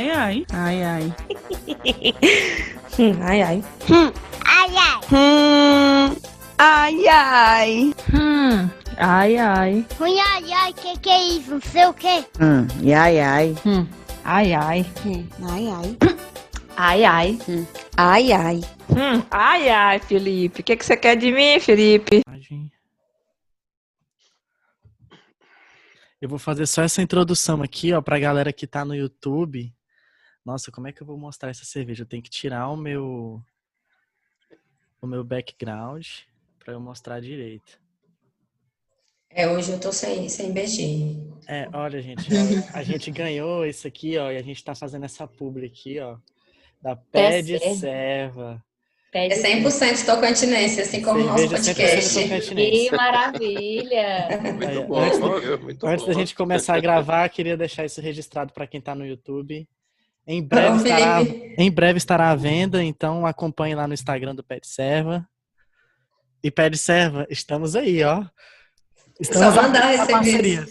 Ai, ai. Ai, ai. Ai, ai. Ai, ai. Ai, ai. Ai, ai. Ai, ai, que é isso? Não sei o quê. E ai, ai. Ai, ai. Ai, ai. Ai, ai. Ai, ai. Ai, ai, Felipe. O que você quer de mim, Felipe? Eu vou fazer só essa introdução aqui, ó, pra galera que tá no YouTube. Nossa, como é que eu vou mostrar essa cerveja? Eu tenho que tirar o meu background pra eu mostrar direito. Hoje eu tô sem BG. Olha, gente, ó, a gente ganhou isso aqui, ó, e a gente tá fazendo essa publi aqui, ó, da Pé de Serva. É 100% tocantinense, assim como o nosso Cerveja 100% podcast. tocantinense. Que maravilha! Muito bom, muito Antes da bom. gente começar a gravar, queria deixar isso registrado para quem está no YouTube. Em Felipe. breve estará à venda, então acompanhe lá no Instagram do Pé de Serva. E Pé de Serva, estamos aí, ó. Estamos Só mandar a receber parceria.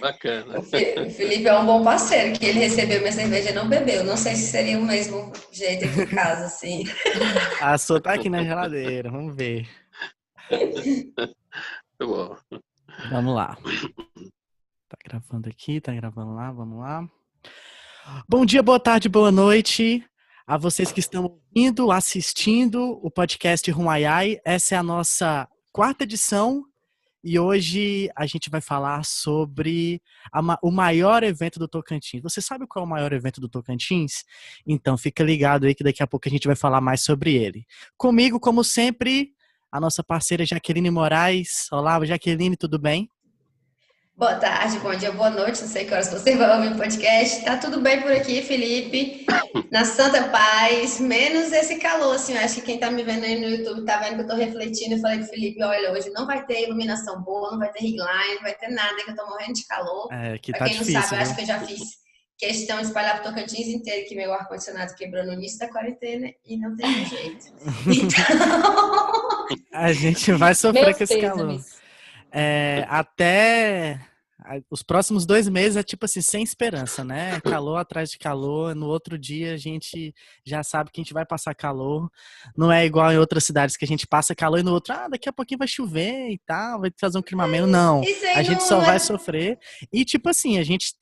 Bacana. O Felipe é um bom parceiro, que ele recebeu minha cerveja e não bebeu. Não sei se seria o mesmo jeito aqui em casa, assim. A sua tá aqui na geladeira, vamos ver. Muito bom. Vamos lá. Tá gravando aqui, tá gravando lá, vamos lá. Bom dia, boa tarde, boa noite a vocês que estão ouvindo, assistindo o podcast Rumaiai. Essa é a nossa 4ª edição e hoje a gente vai falar sobre o maior evento do Tocantins. Você sabe qual é o maior evento do Tocantins? Então fica ligado aí que daqui a pouco a gente vai falar mais sobre ele. Comigo, como sempre, a nossa parceira Jaqueline Moraes. Olá, Jaqueline, tudo bem? Boa tarde, bom dia, boa noite. Não sei que horas você vai ouvir o podcast. Tá tudo bem por aqui, Felipe? Na santa paz, menos esse calor, assim. Eu acho que quem tá me vendo aí no YouTube tá vendo que eu tô refletindo. Eu falei pro Felipe, olha, hoje não vai ter iluminação boa, não vai ter ringline, não vai ter nada, que eu tô morrendo de calor. Que Pra tá quem não difícil, sabe, eu viu? acho que eu já fiz questão de espalhar pro Tocantins inteiro que meu ar-condicionado quebrou no início da quarentena e não tem jeito. Então... A gente vai sofrer Meus com esse calor. Até os próximos 2 meses é tipo assim, sem esperança, né? Calor atrás de calor. No outro dia a gente já sabe que a gente vai passar calor. Não é igual em outras cidades que a gente passa calor e no outro, daqui a pouquinho vai chover e tal, vai fazer um clima ameno. Não, Isso aí a gente não só vai é... sofrer. E tipo assim, a gente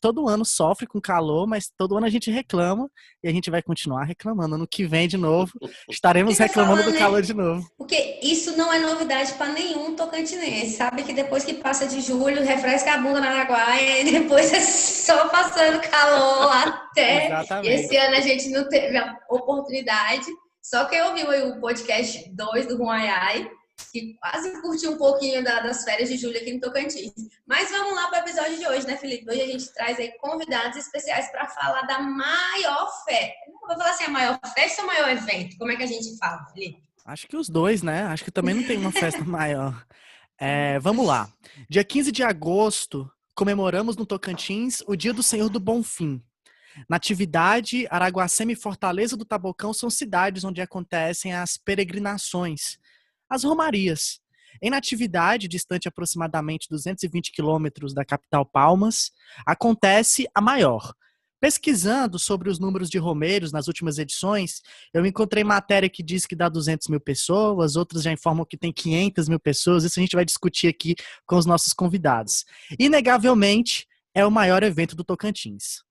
todo ano sofre com calor, mas todo ano a gente reclama e a gente vai continuar reclamando. Ano que vem de novo, estaremos reclamando do calor de novo. Porque isso não é novidade para nenhum tocantinense. Sabe que depois que passa de julho, refresca a bunda na Araguaia e depois é só passando calor até. Exatamente. E esse ano a gente não teve a oportunidade. Só quem ouviu aí o podcast 2 do Rumaiai, que quase curtiu um pouquinho das férias de julho aqui no Tocantins. Mas vamos lá para o episódio de hoje, né, Felipe? Hoje a gente traz aí convidados especiais para falar da maior festa. Eu vou falar assim, a maior festa ou o maior evento? Como é que a gente fala, Felipe? Acho que os dois, né? Acho que também não tem uma festa maior. Vamos lá. Dia 15 de agosto, comemoramos no Tocantins o Dia do Senhor do Bonfim. Natividade, Araguacema e Fortaleza do Tabocão são cidades onde acontecem as peregrinações, as romarias. Em Natividade, distante aproximadamente 220 quilômetros da capital Palmas, acontece a maior. Pesquisando sobre os números de romeiros nas últimas edições, eu encontrei matéria que diz que dá 200 mil pessoas, outras já informam que tem 500 mil pessoas. Isso a gente vai discutir aqui com os nossos convidados. Inegavelmente, é o maior evento do Tocantins.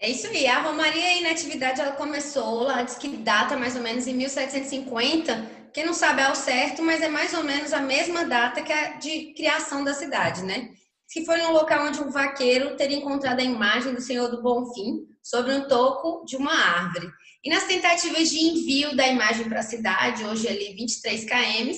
É isso aí, a Romaria em Natividade ela começou, ela diz que data mais ou menos em 1750, quem não sabe ao certo, mas é mais ou menos a mesma data que a de criação da cidade, né? Que foi num local onde um vaqueiro teria encontrado a imagem do Senhor do Bonfim sobre um toco de uma árvore. E nas tentativas de envio da imagem para a cidade, hoje ali 23 km,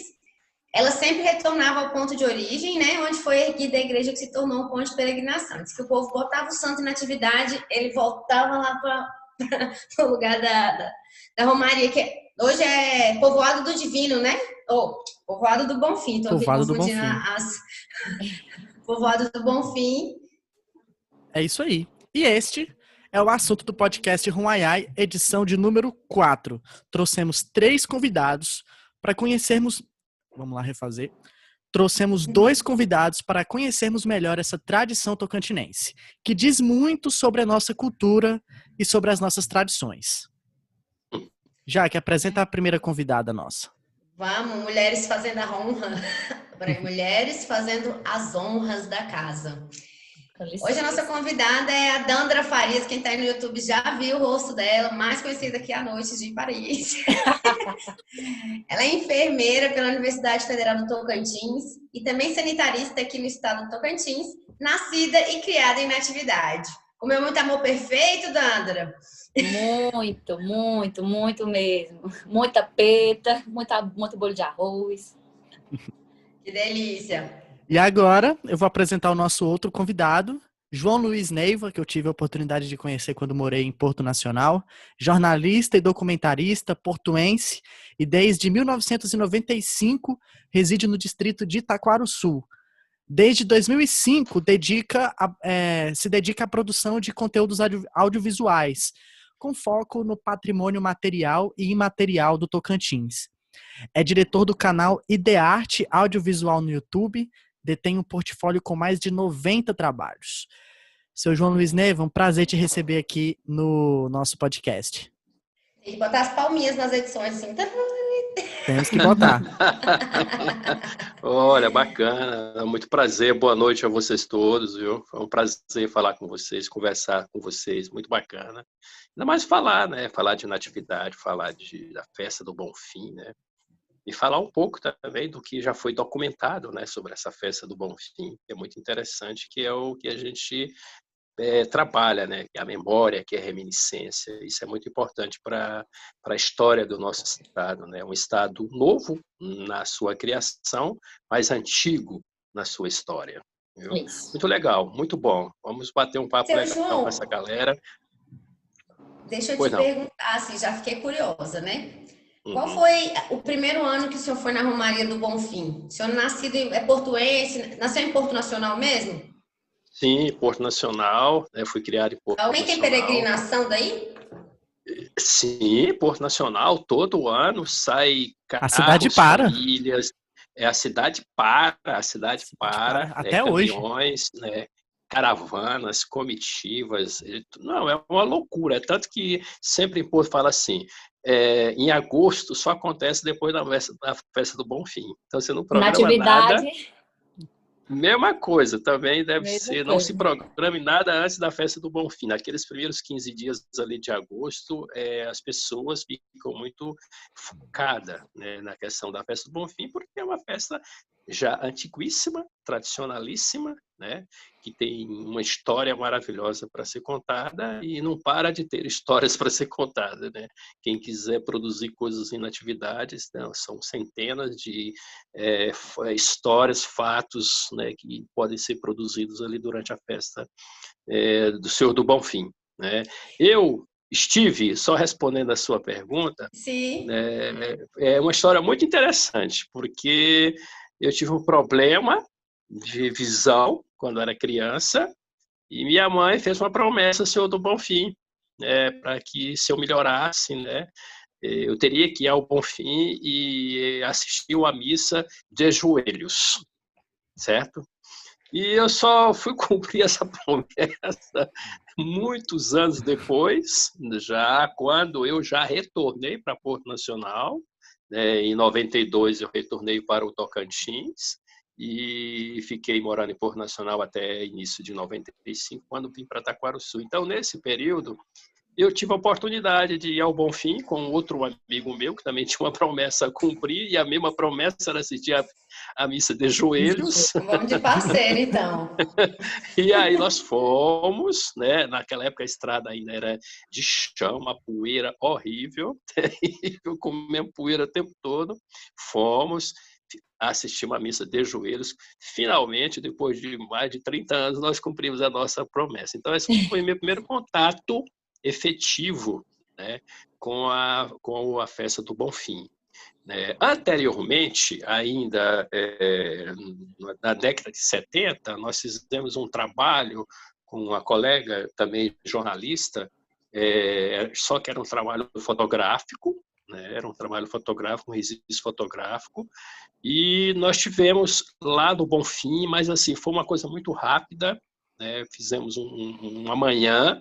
ela sempre retornava ao ponto de origem, né, onde foi erguida a igreja que se tornou um ponto de peregrinação. Diz que o povo botava o santo em Natividade, ele voltava lá para o lugar da Romaria, que hoje é Povoado do Divino, né? Ou Povoado do Bonfim. Estou confundindo Povoado do Bonfim. É isso aí. E este é o assunto do podcast Rumaiai, edição de número 4. Trouxemos 3 convidados para conhecermos... Vamos lá refazer. trouxemos 2 convidados para conhecermos melhor essa tradição tocantinense, que diz muito sobre a nossa cultura e sobre as nossas tradições. Jaque, apresenta a primeira convidada nossa. Vamos, mulheres fazendo a honra. Mulheres fazendo as honras da casa. Hoje a nossa convidada é a Dandra Farias. Quem está aí no YouTube já viu o rosto dela, mais conhecida aqui à noite de Paris. Ela é enfermeira pela Universidade Federal do Tocantins e também sanitarista aqui no estado do Tocantins, nascida e criada em Natividade. Comeu muito amor perfeito, Dandra? Muito, muito, muito mesmo. Muita peta, muito bolo de arroz. Que delícia! E agora eu vou apresentar o nosso outro convidado, João Luiz Neiva, que eu tive a oportunidade de conhecer quando morei em Porto Nacional, jornalista e documentarista portuense e desde 1995 reside no distrito de Itaquaruçu. Desde 2005 se dedica à produção de conteúdos audiovisuais, com foco no patrimônio material e imaterial do Tocantins. É diretor do canal Idearte Audiovisual no YouTube, detém um portfólio com mais de 90 trabalhos. Seu João Luiz Neiva, um prazer te receber aqui no nosso podcast. Tem que botar as palminhas nas edições, assim. Temos que botar. Olha, bacana, muito prazer, boa noite a vocês todos, viu? Foi um prazer falar com vocês, conversar com vocês, muito bacana. Ainda mais falar, né? Falar de natividade, falar da festa do Bonfim, né? E falar um pouco também do que já foi documentado, né, sobre essa festa do Bonfim, que é muito interessante, que é o que a gente trabalha, né, que é a memória, que é a reminiscência. Isso é muito importante para a história do nosso estado, né? Um estado novo na sua criação, mas antigo na sua história. Viu? Muito legal, muito bom. Vamos bater um papo Seu legal João, com essa galera. deixa eu Pois te não. perguntar, assim, já fiquei curiosa, né? Qual Uhum. foi o primeiro ano que o senhor foi na Romaria do Bonfim? O senhor é portuense, nasceu em Porto Nacional mesmo? Sim, Porto Nacional, né? Fui criado em Porto Alguém tem Nacional. peregrinação daí? Sim, Porto Nacional, todo ano sai A cidade carros, para. famílias, a cidade para, Até hoje. caminhões, né, caravanas, comitivas, não, é uma loucura, é tanto que sempre em Porto fala assim, em agosto só acontece depois da festa do Bonfim, então você não programa nada. Natividade, Mesma coisa, também deve mesma ser, não se coisa. programe nada antes da festa do Bonfim. Naqueles primeiros 15 dias ali de agosto, as pessoas ficam muito focadas, né, na questão da festa do Bonfim, porque é uma festa já antiquíssima, tradicionalíssima, né, que tem uma história maravilhosa para ser contada e não para de ter histórias para ser contada, né? Quem quiser produzir coisas em atividades, né, são centenas de histórias, fatos, né, que podem ser produzidos ali durante a festa do Senhor do Bonfim, né? Eu estive, só respondendo a sua pergunta, Sim. é uma história muito interessante, porque eu tive um problema de visão quando era criança e minha mãe fez uma promessa ao Senhor do Bonfim, né, para que se eu melhorasse, né, eu teria que ir ao Bonfim e assistir uma missa de joelhos, certo? E eu só fui cumprir essa promessa muitos anos depois, já quando eu já retornei para Porto Nacional, né, em 92 eu retornei para o Tocantins e fiquei morando em Porto Nacional até início de 95, quando vim para Itaquaruçu. Então, nesse período, eu tive a oportunidade de ir ao Bonfim com outro amigo meu, que também tinha uma promessa a cumprir, e a mesma promessa era assistir a missa de joelhos. Vamos de parceiro, então. E aí nós fomos, né? Naquela época a estrada ainda era de chão, uma poeira horrível, terrível, comendo poeira o tempo todo. Fomos assistir uma missa de joelhos. Finalmente, depois de mais de 30 anos, nós cumprimos a nossa promessa. Então, esse foi meu primeiro contato efetivo, né, com a festa do Bonfim. Anteriormente, ainda na década de 70, nós fizemos um trabalho com uma colega, também jornalista, só que era um trabalho fotográfico, né? Era um trabalho fotográfico, um registro fotográfico, e nós tivemos lá no Bonfim, mas assim, foi uma coisa muito rápida, né? Fizemos uma manhã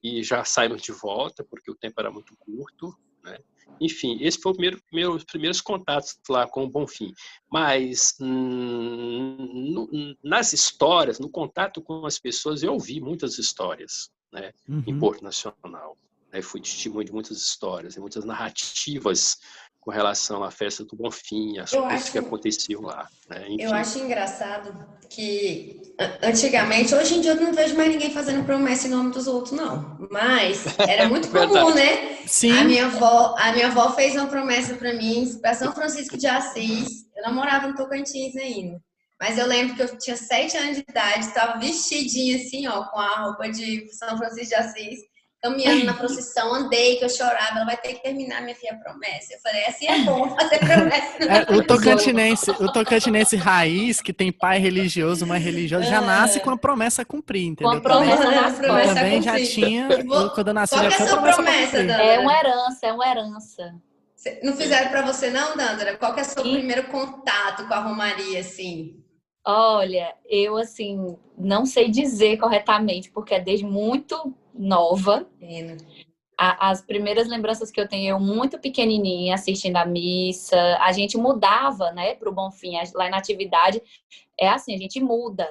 e já saímos de volta, porque o tempo era muito curto, né? Enfim, esse foi os primeiros contatos lá com o Bonfim. Mas nas histórias, no contato com as pessoas, eu ouvi muitas histórias, né, em Porto Nacional. Né? Fui testemunho de muitas histórias, muitas narrativas com relação à festa do Bonfim, as coisas que aconteciam lá. Né? Eu acho engraçado que antigamente, hoje em dia eu não vejo mais ninguém fazendo promessa em nome dos outros, não. Mas era muito comum, né? Sim. A minha avó fez uma promessa para mim, para São Francisco de Assis. Eu não morava no Tocantins ainda. Mas eu lembro que eu tinha 7 anos de idade, estava vestidinha assim, ó, com a roupa de São Francisco de Assis, caminhando na procissão, andei, que eu chorava, ela vai ter que terminar, minha filha, a promessa. Eu falei, assim é bom fazer promessa. O tocantinense raiz, que tem pai religioso, mãe religiosa, já nasce com a promessa a cumprir, entendeu? Com a promessa Eu também já tinha, quando eu nasci, qual já que é a tinha sua promessa promessa, Dandara? É uma herança. Não fizeram para você não, Dandara? Qual que é o seu primeiro contato com a Romaria, assim? Olha, eu, assim, não sei dizer corretamente, porque é desde muito nova. As primeiras lembranças que eu tenho, eu muito pequenininha, assistindo a missa. A gente mudava, né, para o Bonfim, lá na atividade. É assim, a gente muda.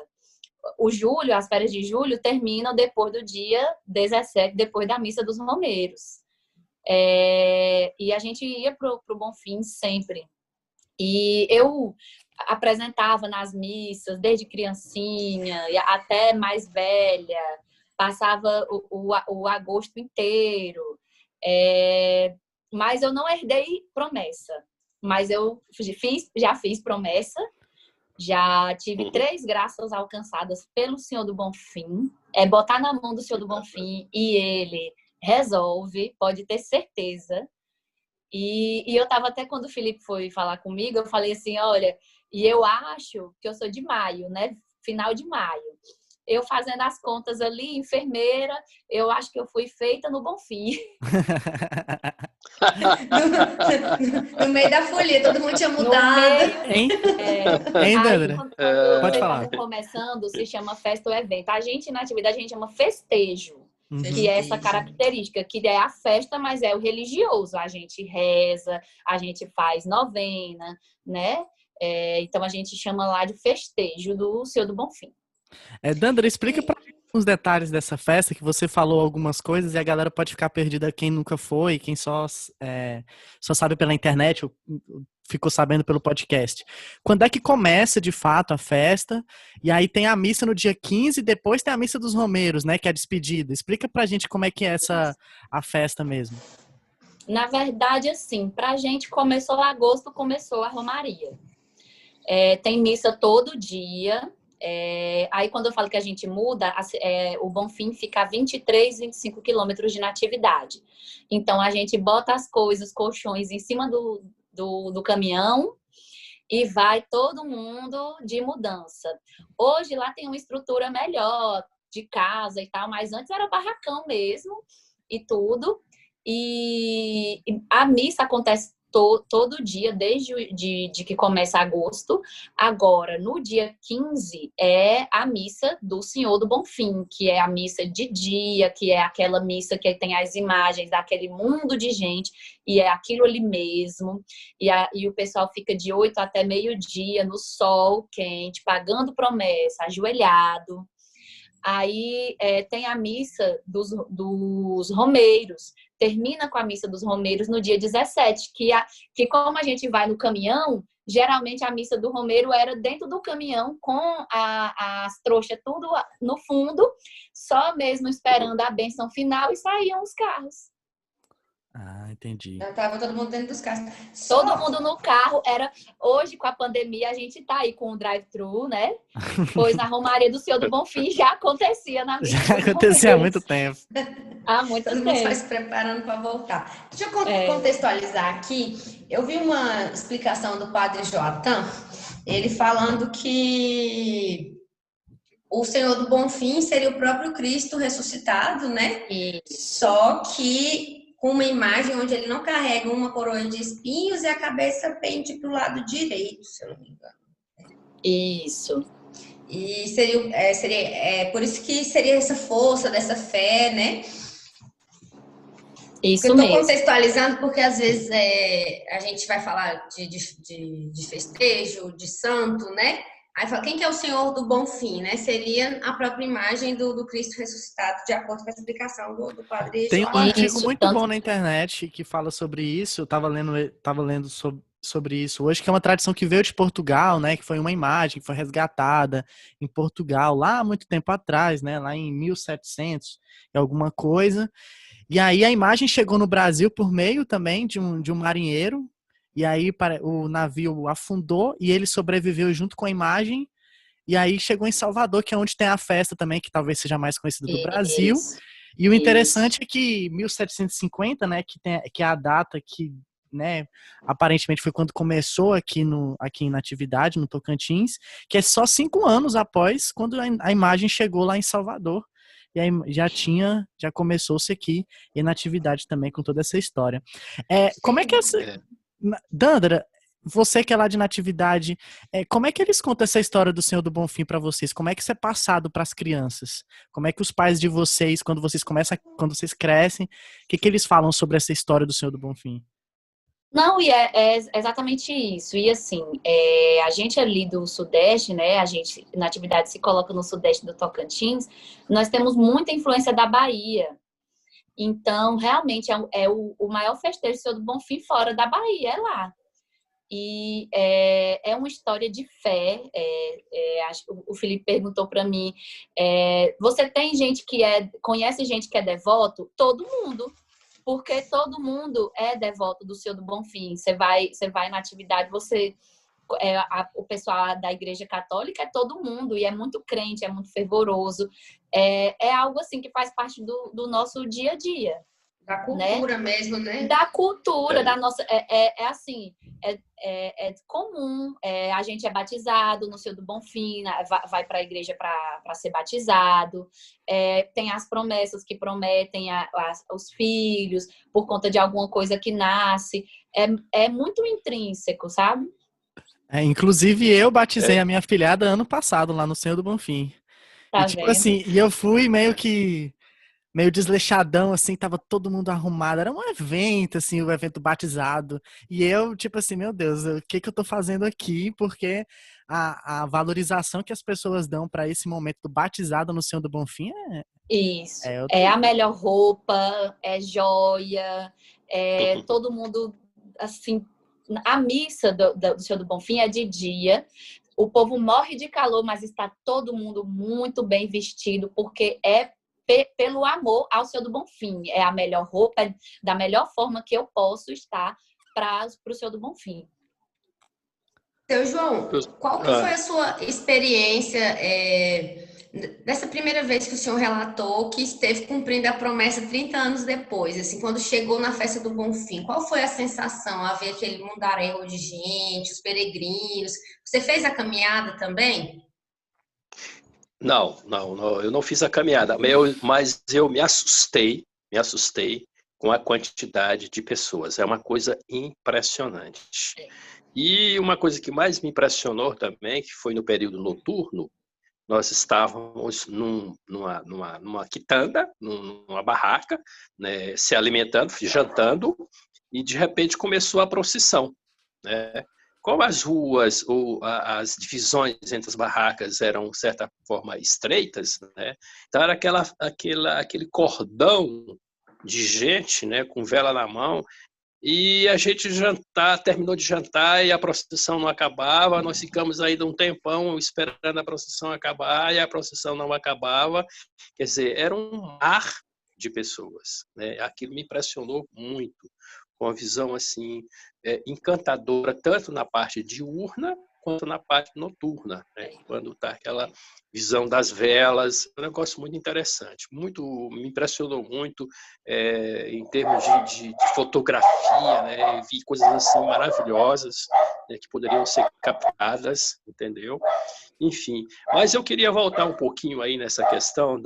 O julho, as férias de julho, terminam depois do dia 17, depois da missa dos Romeiros. E a gente ia para o Bonfim sempre. E eu apresentava nas missas, desde criancinha até mais velha, passava o agosto inteiro, mas eu não herdei promessa, mas eu já fiz promessa, já tive 3 graças alcançadas pelo Senhor do Bonfim, botar na mão do Senhor do Bonfim e ele resolve, pode ter certeza. E eu estava até quando o Felipe foi falar comigo, eu falei assim, olha, e eu acho que eu sou de maio, né? Final de maio. Eu fazendo as contas ali, enfermeira, eu acho que eu fui feita no Bonfim. No meio da folia, todo mundo tinha mudado. Hein, Dandara? Pode falar. Começando, se chama festa ou evento. A gente, na atividade, a gente chama festejo. Que é essa característica, que é a festa, mas é o religioso. A gente reza, a gente faz novena, né? Então a gente chama lá de festejo do Senhor do Bonfim. Dandara, explica pra mim uns detalhes dessa festa, que você falou algumas coisas e a galera pode ficar perdida, quem nunca foi, quem só sabe pela internet ou ficou sabendo pelo podcast. Quando é que começa de fato a festa? E aí tem a missa no dia 15, depois tem a missa dos Romeiros, né, que é a despedida. Explica pra gente como é que é a festa mesmo. Na verdade, assim, pra gente começou agosto, começou a Romaria. Tem missa todo dia. Aí quando eu falo que a gente muda, o Bonfim fica a 23, 25 quilômetros de Natividade. Então a gente bota as coisas, colchões em cima do caminhão e vai todo mundo de mudança. Hoje lá tem uma estrutura melhor de casa e tal, mas antes era barracão mesmo e tudo. E a missa acontece todo dia, desde de que começa agosto. Agora, no dia 15, é a missa do Senhor do Bonfim, que é a missa de dia, que é aquela missa que tem as imagens daquele mundo de gente, e é aquilo ali mesmo. E o pessoal fica de 8 até meio-dia, no sol quente, pagando promessa, ajoelhado. Aí tem a missa dos Romeiros. Termina com a missa dos Romeiros no dia 17, que como a gente vai no caminhão, geralmente a missa do Romeiro era dentro do caminhão, com as trouxas tudo no fundo, só mesmo esperando a bênção final e saíam os carros. Ah, entendi. Já tava todo mundo dentro dos carros. Todo mundo no carro. Hoje, com a pandemia, a gente tá aí com o drive-thru, né? Pois na Romaria do Senhor do Bonfim já acontecia na missa. Já acontecia há muito tempo. Há muito Todo tempo. mundo só se preparando para voltar. Deixa eu contextualizar aqui. Eu vi uma explicação do padre Joatan, ele falando que o Senhor do Bonfim seria o próprio Cristo ressuscitado, né? Isso. Só que com uma imagem onde ele não carrega uma coroa de espinhos e a cabeça pende para o lado direito, se eu não me engano. Isso. E seria por isso que seria essa força dessa fé, né? Isso eu estou mesmo. contextualizando porque às vezes a gente vai falar de festejo, de santo, né? Aí fala, quem que é o Senhor do Bom Fim, né? Seria a própria imagem do Cristo ressuscitado, de acordo com a explicação do padre Tem um João. artigo muito bom na internet que fala sobre isso. Eu tava lendo sobre isso hoje, que é uma tradição que veio de Portugal, né? Que foi uma imagem que foi resgatada em Portugal lá há muito tempo atrás, né? Lá em 1700 e alguma coisa. E aí a imagem chegou no Brasil por meio também de um marinheiro. E aí o navio afundou e ele sobreviveu junto com a imagem. E aí chegou em Salvador, que é onde tem a festa também, que talvez seja mais conhecida do Brasil. E o interessante é que 1750, né, que é a data que, né, aparentemente foi quando começou aqui em Natividade, no Tocantins, que é só 5 anos após quando a imagem chegou lá em Salvador. E aí já começou-se aqui em Natividade também com toda essa história. Como é que Dandara, você que é lá de Natividade, como é que eles contam essa história do Senhor do Bonfim para vocês? Como é que isso é passado para as crianças? Como é que os pais de vocês, quando vocês crescem, o que eles falam sobre essa história do Senhor do Bonfim? Não, e é exatamente isso. E assim, a gente ali do Sudeste, né? A gente, Natividade, se coloca no Sudeste do Tocantins, nós temos muita influência da Bahia. Então, realmente, é o maior festejo do Senhor do Bonfim fora da Bahia, é lá. E é uma história de fé. O Felipe perguntou para mim, você tem gente conhece gente que é devoto? Todo mundo. Porque todo mundo é devoto do Senhor do Bonfim. Você vai na atividade, o pessoal da Igreja Católica é todo mundo, e é muito crente, é muito fervoroso. É algo assim que faz parte do nosso dia a dia. Da cultura, né? Mesmo, né? Da cultura, da nossa... assim, comum. A gente é batizado no Senhor do Bonfim, vai para a igreja para ser batizado. Tem as promessas que prometem os filhos por conta de alguma coisa que nasce. É muito intrínseco, sabe? Inclusive, eu batizei a minha filhada ano passado lá no Senhor do Bonfim. Tá tipo vendo? assim, e eu fui meio desleixadão, assim, tava todo mundo arrumado. Era um evento, assim, o evento batizado. E eu, tipo assim, meu Deus, o que eu tô fazendo aqui? Porque a valorização que as pessoas dão para esse momento do batizado no Senhor do Bonfim Isso. É a melhor roupa, é joia, todo mundo, assim, a missa do Senhor do Bonfim é de dia. O povo morre de calor, mas está todo mundo muito bem vestido, porque pelo amor ao Senhor do Bonfim. É a melhor roupa, da melhor forma que eu posso estar para o Senhor do Bonfim. Seu João, qual que foi a sua experiência dessa primeira vez que o senhor relatou que esteve cumprindo a promessa 30 anos depois, assim, quando chegou na festa do Bonfim? Qual foi a sensação a ver aquele mundaréu de gente, os peregrinos? Você fez a caminhada também? Não, eu não fiz a caminhada, mas eu me assustei com a quantidade de pessoas. É uma coisa impressionante. E uma coisa que mais me impressionou também, que foi no período noturno, nós estávamos numa quitanda, numa barraca, né, se alimentando, jantando, e de repente começou a procissão, né? Como as ruas ou as divisões entre as barracas eram, de certa forma, estreitas, né? Então era aquele cordão de gente, né, com vela na mão, e a gente terminou de jantar e a procissão não acabava, nós ficamos ainda um tempão esperando a procissão acabar e a procissão não acabava. Quer dizer, era um mar de pessoas, né? Aquilo me impressionou muito, com uma visão assim encantadora, tanto na parte diurna quanto na parte noturna, né? Quando está aquela visão das velas, é um negócio muito interessante, me impressionou muito em termos de fotografia, né? Vi coisas assim maravilhosas, né, que poderiam ser captadas, entendeu? Enfim, mas eu queria voltar um pouquinho aí nessa questão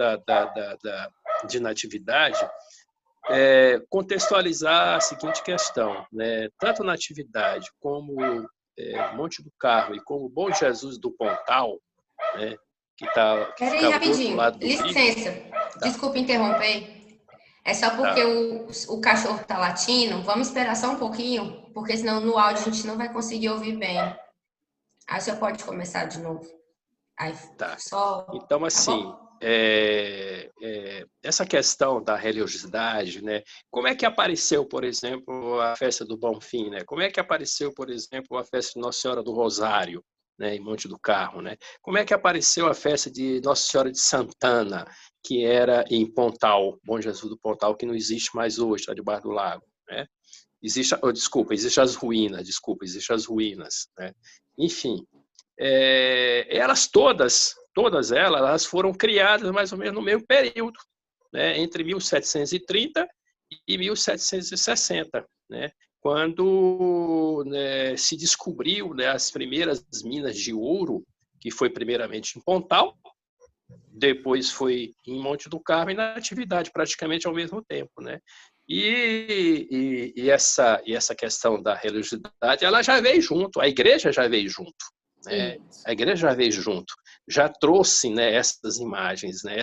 de natividade. contextualizar a seguinte questão, né? Tanto Natividade como Monte do Carmo e como Bom Jesus do Pontal, né? Que Peraí, ficava do outro rapidinho. lado do rio. Licença. Desculpa interromper. É só porque o cachorro tá latindo. Vamos esperar só um pouquinho, porque senão no áudio a gente não vai conseguir ouvir bem. Aí você pode começar de novo. Aí, Tá. só... Então, Tá assim, bom? essa questão da religiosidade, né? Como é que apareceu, por exemplo, a festa do Bonfim, né? Como é que apareceu, por exemplo, a festa de Nossa Senhora do Rosário, né, em Monte do Carmo, né? Como é que apareceu a festa de Nossa Senhora de Santana, que era em Pontal, Bom Jesus do Pontal, que não existe mais hoje, está debaixo do lago, né? Existem as ruínas, né? Enfim, elas todas elas foram criadas mais ou menos no mesmo período, né? Entre 1730 e 1760, né? Quando, né, se descobriu, né, as primeiras minas de ouro, que foi primeiramente em Pontal, depois foi em Monte do Carmo e Natividade, praticamente ao mesmo tempo, né? E essa questão da religiosidade, ela já veio junto, a igreja já veio junto, né? A igreja já veio junto, já trouxe, né, essas imagens, né?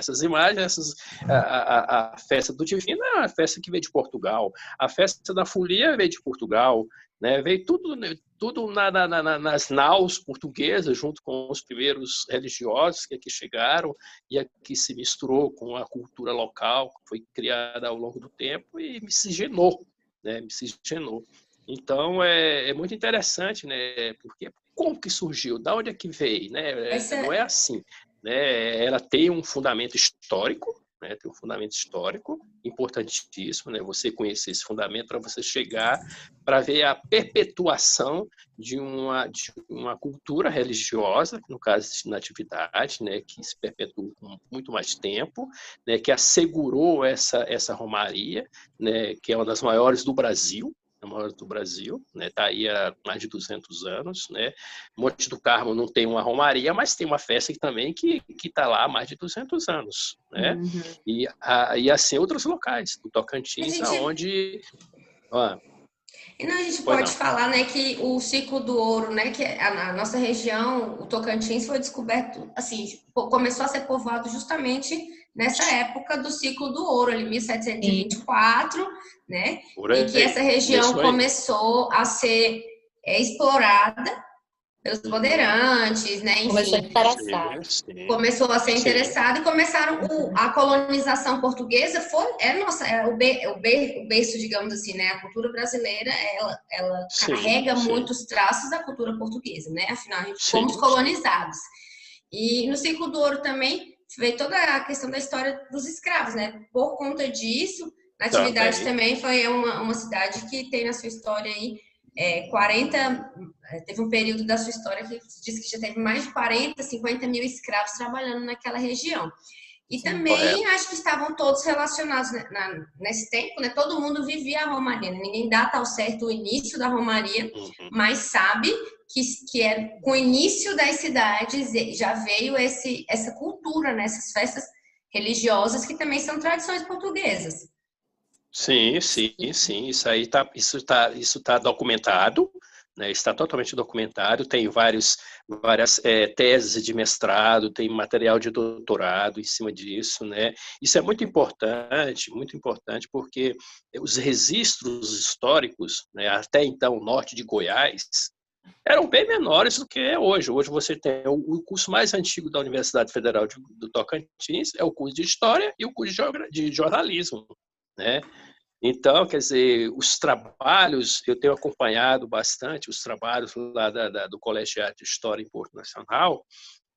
A festa do Divino é uma festa que veio de Portugal, a festa da Folia veio de Portugal, né? Veio tudo nas naus portuguesas, junto com os primeiros religiosos que aqui chegaram e aqui se misturou com a cultura local, que foi criada ao longo do tempo e miscigenou, né? Miscigenou. Então, é muito interessante, né? Porque como que surgiu? Da onde é que veio? Né? Não é assim, né? Ela tem um fundamento histórico, né? Tem um fundamento histórico importantíssimo, né? Você conhecer esse fundamento para você chegar para ver a perpetuação de uma cultura religiosa, no caso de Natividade, né? Que se perpetuou com muito mais tempo, né? Que assegurou essa romaria, né? Que é uma das maiores do Brasil, né? Tá aí há mais de 200 anos, né? Monte do Carmo não tem uma romaria, mas tem uma festa também que está lá há mais de 200 anos, né? Uhum. E assim outros locais, do Tocantins, aonde... E não, a gente pode falar, né, que o ciclo do ouro, né, que a nossa região, o Tocantins, foi descoberto, assim, começou a ser povoado justamente nessa época do ciclo do ouro, ali 1724, né, e que essa região começou a ser explorada pelos bandeirantes, né, enfim. Começou a ser interessado e começaram a colonização portuguesa o berço, digamos assim, né? A cultura brasileira, ela carrega muitos traços da cultura portuguesa, né? Afinal, a gente fomos colonizados. E no ciclo do ouro também veio toda a questão da história dos escravos, né? Por conta disso, Natividade também foi uma cidade que tem na sua história aí 40, teve um período da sua história que diz que já teve mais de 40, 50 mil escravos trabalhando naquela região. E também acho que estavam todos relacionados nesse tempo, né? Todo mundo vivia a Romaria, né? Ninguém data ao certo o início da Romaria, mas sabe que com o início das cidades já veio essa cultura, né? Essas festas religiosas que também são tradições portuguesas. Sim. Isso tá documentado, né? Está totalmente documentado. Tem várias teses de mestrado, tem material de doutorado em cima disso, né? Isso é muito importante, porque os registros históricos, né, até então, norte de Goiás, eram bem menores do que é hoje. Hoje você tem o curso mais antigo da Universidade Federal do Tocantins, é o curso de História e o curso de Jornalismo, né? Então, quer dizer, os trabalhos, eu tenho acompanhado bastante os trabalhos lá do Colégio de História em Porto Nacional,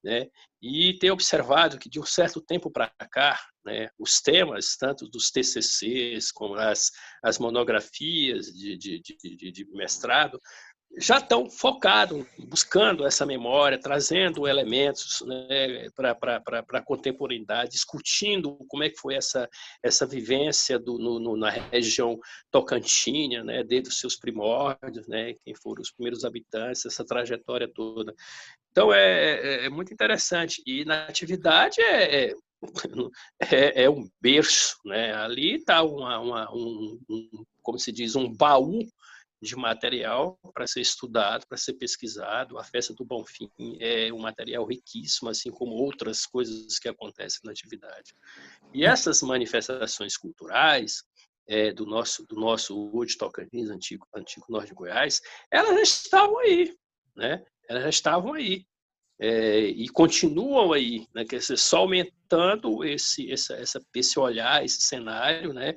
né? E tenho observado que de um certo tempo para cá, né, os temas, tanto dos TCCs como as monografias de mestrado, já estão focados, buscando essa memória, trazendo elementos, né, para a contemporaneidade, discutindo como é que foi essa vivência na região tocantina, né, desde os seus primórdios, né, quem foram os primeiros habitantes, essa trajetória toda. Então, é muito interessante. E Natividade é um berço, né? Ali está como se diz, um baú de material para ser estudado, para ser pesquisado. A Festa do Bonfim é um material riquíssimo, assim como outras coisas que acontecem na atividade. E essas manifestações culturais do nosso hoje Tocantins, antigo Norte de Goiás, elas já estavam aí, né? Elas já estavam aí. E continuam aí, né? Quer dizer, só aumentando esse olhar, esse cenário, né?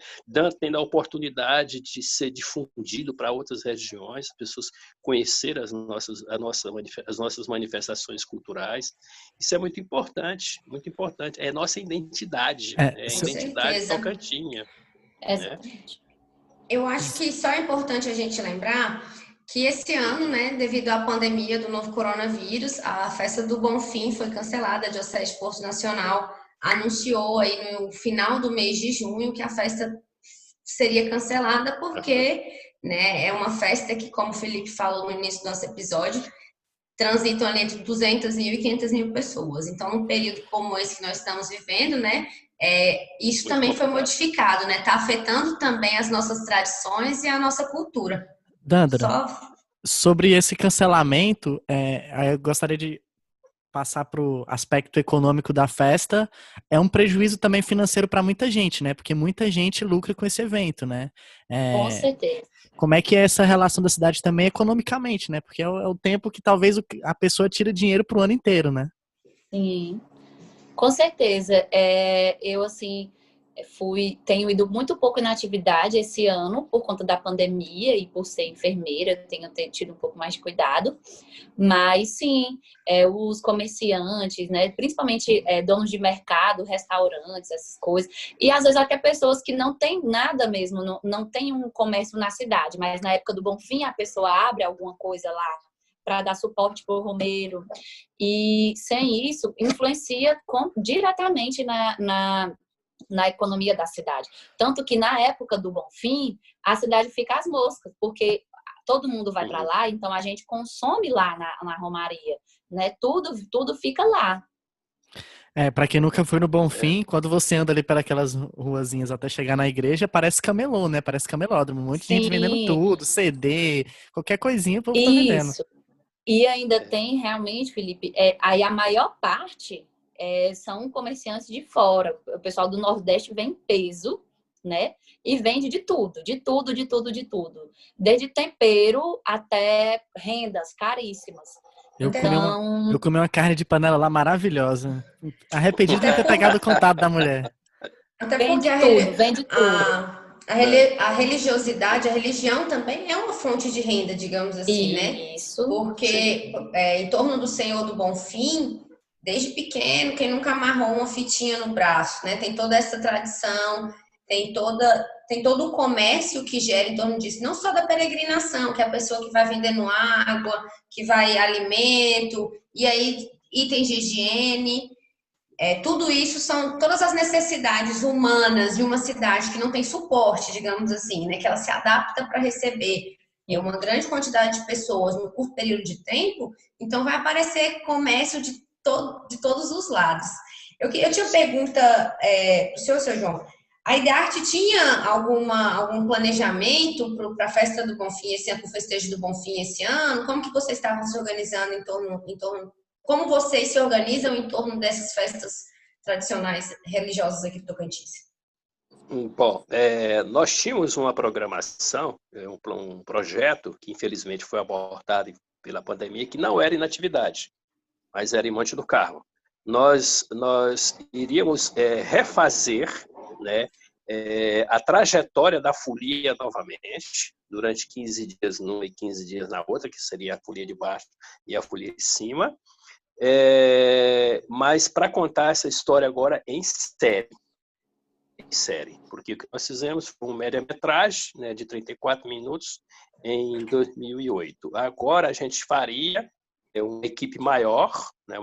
Tendo a oportunidade de ser difundido para outras regiões, as pessoas conhecerem as nossas manifestações culturais. Isso é muito importante, muito importante. É nossa identidade, É, a se- identidade tocantina. Exatamente. Eu acho que só é importante a gente lembrar que esse ano, né, devido à pandemia do novo coronavírus, a Festa do Bonfim foi cancelada. A Diocese de Porto Nacional anunciou aí no final do mês de junho que a festa seria cancelada porque, né, é uma festa que, como o Felipe falou no início do nosso episódio, transitam ali entre 200 mil e 500 mil pessoas. Então, num período como esse que nós estamos vivendo, né, isso também foi modificado, né? Está afetando também as nossas tradições e a nossa cultura. Dandra, sobre esse cancelamento, eu gostaria de passar para o aspecto econômico da festa. É um prejuízo também financeiro para muita gente, né? Porque muita gente lucra com esse evento, né? Com certeza. Como é que é essa relação da cidade também economicamente, né? Porque é o tempo que talvez a pessoa tira dinheiro pro ano inteiro, né? Sim, com certeza. Eu, assim, tenho ido muito pouco na atividade esse ano por conta da pandemia e por ser enfermeira, tenho tido um pouco mais de cuidado. Mas, sim, os comerciantes, né, principalmente donos de mercado, restaurantes, essas coisas. E, às vezes, até pessoas que não têm nada mesmo, não tem um comércio na cidade, mas na época do Bonfim a pessoa abre alguma coisa lá para dar suporte para o romeiro. E, sem isso, influencia diretamente na economia da cidade. Tanto que na época do Bonfim, a cidade fica às moscas, porque todo mundo vai para lá, então a gente consome lá na Romaria, né? Tudo fica lá. Para quem nunca foi no Bonfim, quando você anda ali pelas ruazinhas até chegar na igreja, parece camelô, né? Parece camelódromo. Um monte de gente vendendo tudo, CD, qualquer coisinha o povo tá vendendo. Isso. E ainda tem realmente, Felipe, aí a maior parte são comerciantes de fora. O pessoal do Nordeste vem em peso, né? E vende de tudo, de tudo, de tudo, de tudo. Desde tempero até rendas caríssimas. Eu comi uma carne de panela lá maravilhosa. Arrependido de não ter pegado o contato da mulher. Até vende porque tudo, vende tudo. A religiosidade, a religião também é uma fonte de renda, digamos assim, né? Isso. Porque em torno do Senhor do Bonfim, desde pequeno, quem nunca amarrou uma fitinha no braço, né? Tem toda essa tradição, tem todo o comércio que gera em torno disso, não só da peregrinação, que é a pessoa que vai vendendo água, que vai alimento, e aí itens de higiene. Tudo isso são todas as necessidades humanas de uma cidade que não tem suporte, digamos assim, né? Que ela se adapta para receber uma grande quantidade de pessoas no curto período de tempo, então vai aparecer comércio de todos os lados. Eu tinha uma pergunta para o senhor, seu João. A IDEARTE tinha algum planejamento para a festa do Bonfim esse ano, para o festejo do Bonfim esse ano? Como que vocês estavam se organizando em torno como vocês se organizam em torno dessas festas tradicionais religiosas aqui do Tocantins? Bom, nós tínhamos uma programação, um projeto que infelizmente foi abortado pela pandemia, que não era em Natividade, mas era em Monte do Carmo. Nós iríamos refazer, né, a trajetória da folia novamente, durante 15 dias numa e 15 dias na outra, que seria a folia de baixo e a folia de cima, mas para contar essa história agora em série, porque o que nós fizemos foi uma média-metragem, né, de 34 minutos em 2008. Agora a gente faria uma equipe maior, né,